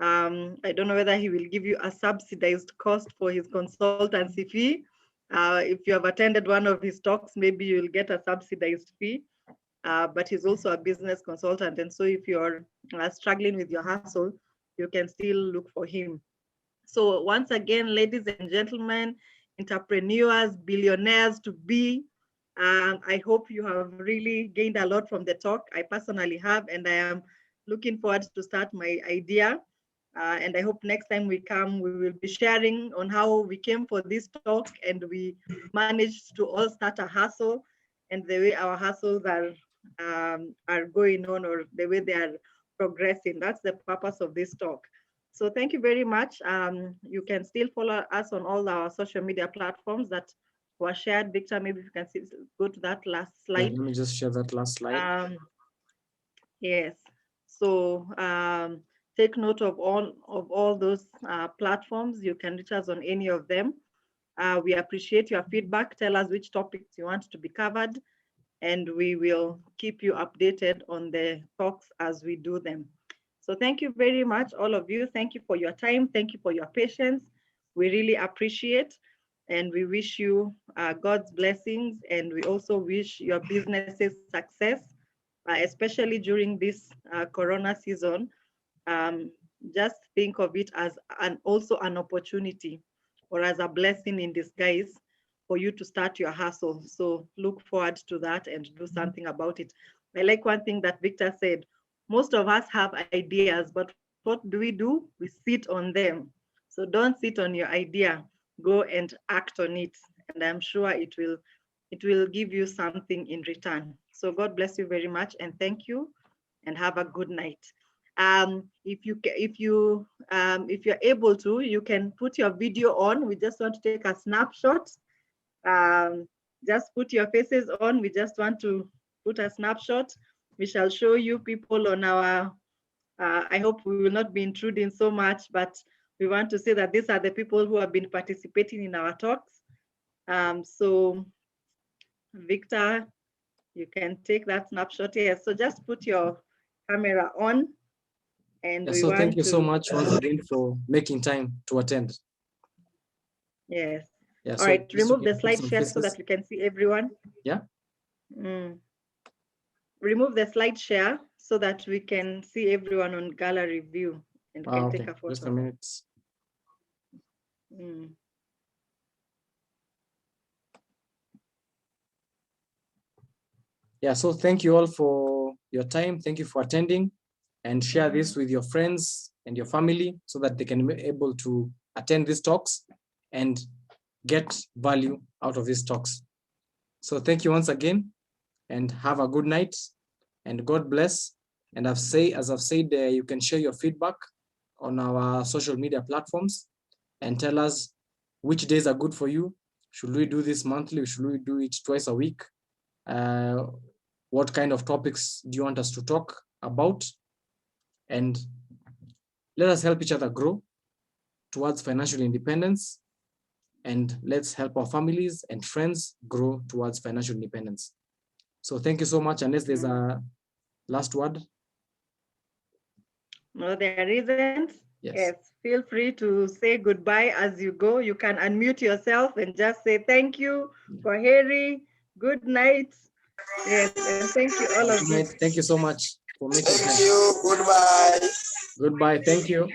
I don't know whether he will give you a subsidized cost for his consultancy fee. If you have attended one of his talks, maybe you'll get a subsidized fee. But he's also a business consultant. And so if you're struggling with your hustle, you can still look for him. So once again, ladies and gentlemen, entrepreneurs, billionaires to be, I hope you have really gained a lot from the talk. I personally have, and I am looking forward to start my idea. And I hope next time we come, we will be sharing on how we came for this talk and we managed to all start a hustle and the way our hustles are going on or the way they are progressing. That's the purpose of this talk. So thank you very much. You can still follow us on all our social media platforms that were shared. Victor, maybe you can go to that last slide.
Yeah, let me just share that last slide.
Yes. So take note of all those platforms. You can reach us on any of them. We appreciate your feedback. Tell us which topics you want to be covered, and we will keep you updated on the talks as we do them. So thank you very much, all of you. Thank you for your time. Thank you for your patience. We really appreciate, and we wish you God's blessings, and we also wish your businesses success, especially during this Corona season. Just think of it as also an opportunity or as a blessing in disguise for you to start your hustle. So look forward to that and do something about it. I like one thing that Victor said. Most of us have ideas, but what do? We sit on them. So don't sit on your idea. Go and act on it. And I'm sure it will give you something in return. So God bless you very much and thank you and have a good night. If you're able to, you can put your video on. We just want to take a snapshot. Just put your faces on. We just want to put a snapshot. We shall show you people on our, I hope we will not be intruding so much, but we want to say that these are the people who have been participating in our talks. So Victor, you can take that snapshot here. So just put your camera on. And
so thank you so much once again for making time to attend.
Yes.
Yeah,
all right, remove the slide share so that we can see everyone.
Yeah.
Remove the slide share so that we can see everyone on gallery view and can take a photo.
Just a minute. Yeah, so thank you all for your time. Thank you for attending, and share this with your friends and your family so that they can be able to attend these talks and get value out of these talks. So thank you once again and have a good night and God bless. And as I've said, you can share your feedback on our social media platforms and tell us which days are good for you. Should we do this monthly? Should we do it twice a week? What kind of topics do you want us to talk about? And let us help each other grow towards financial independence, and let's help our families and friends grow towards financial independence. So thank you so much. Unless there's a last word.
No, there isn't.
Yes.
Feel free to say goodbye as you go. You can unmute yourself and just say thank you for Harry. Good night. Yes, and thank you all of you.
Thank you so much for making time.
Thank you. Goodbye.
Goodbye. Thank you.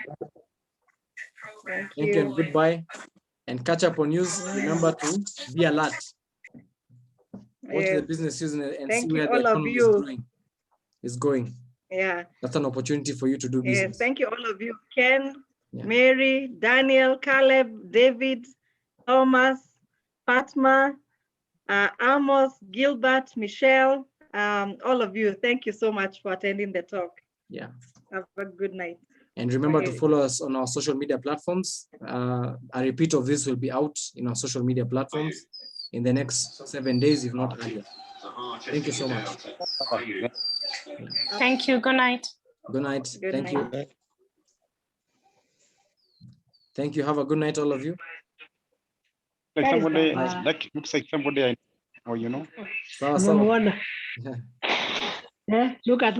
Thank
you and goodbye. And catch up on news. Remember to be alert. Watch the business news and see where the economy is going.
Yeah.
That's an opportunity for you to do business.
Yes, thank you all of you. Ken, Mary, Daniel, Caleb, David, Thomas, Fatma, Amos, Gilbert, Michelle, all of you. Thank you so much for attending the talk.
Yeah.
Have a good night.
And remember to
Okay.
follow us on our social media platforms. A repeat of this will be out in our social media platforms in the next 7 days, if not earlier. Thank you so much.
Thank you. Good night.
Good night.
Good
Thank
night.
you. Thank you. Have a good night, all of you.
Like
Guys,
somebody,
bye.
looks like somebody I know, you know.
Sawa, sawa.
Umemwona? Look at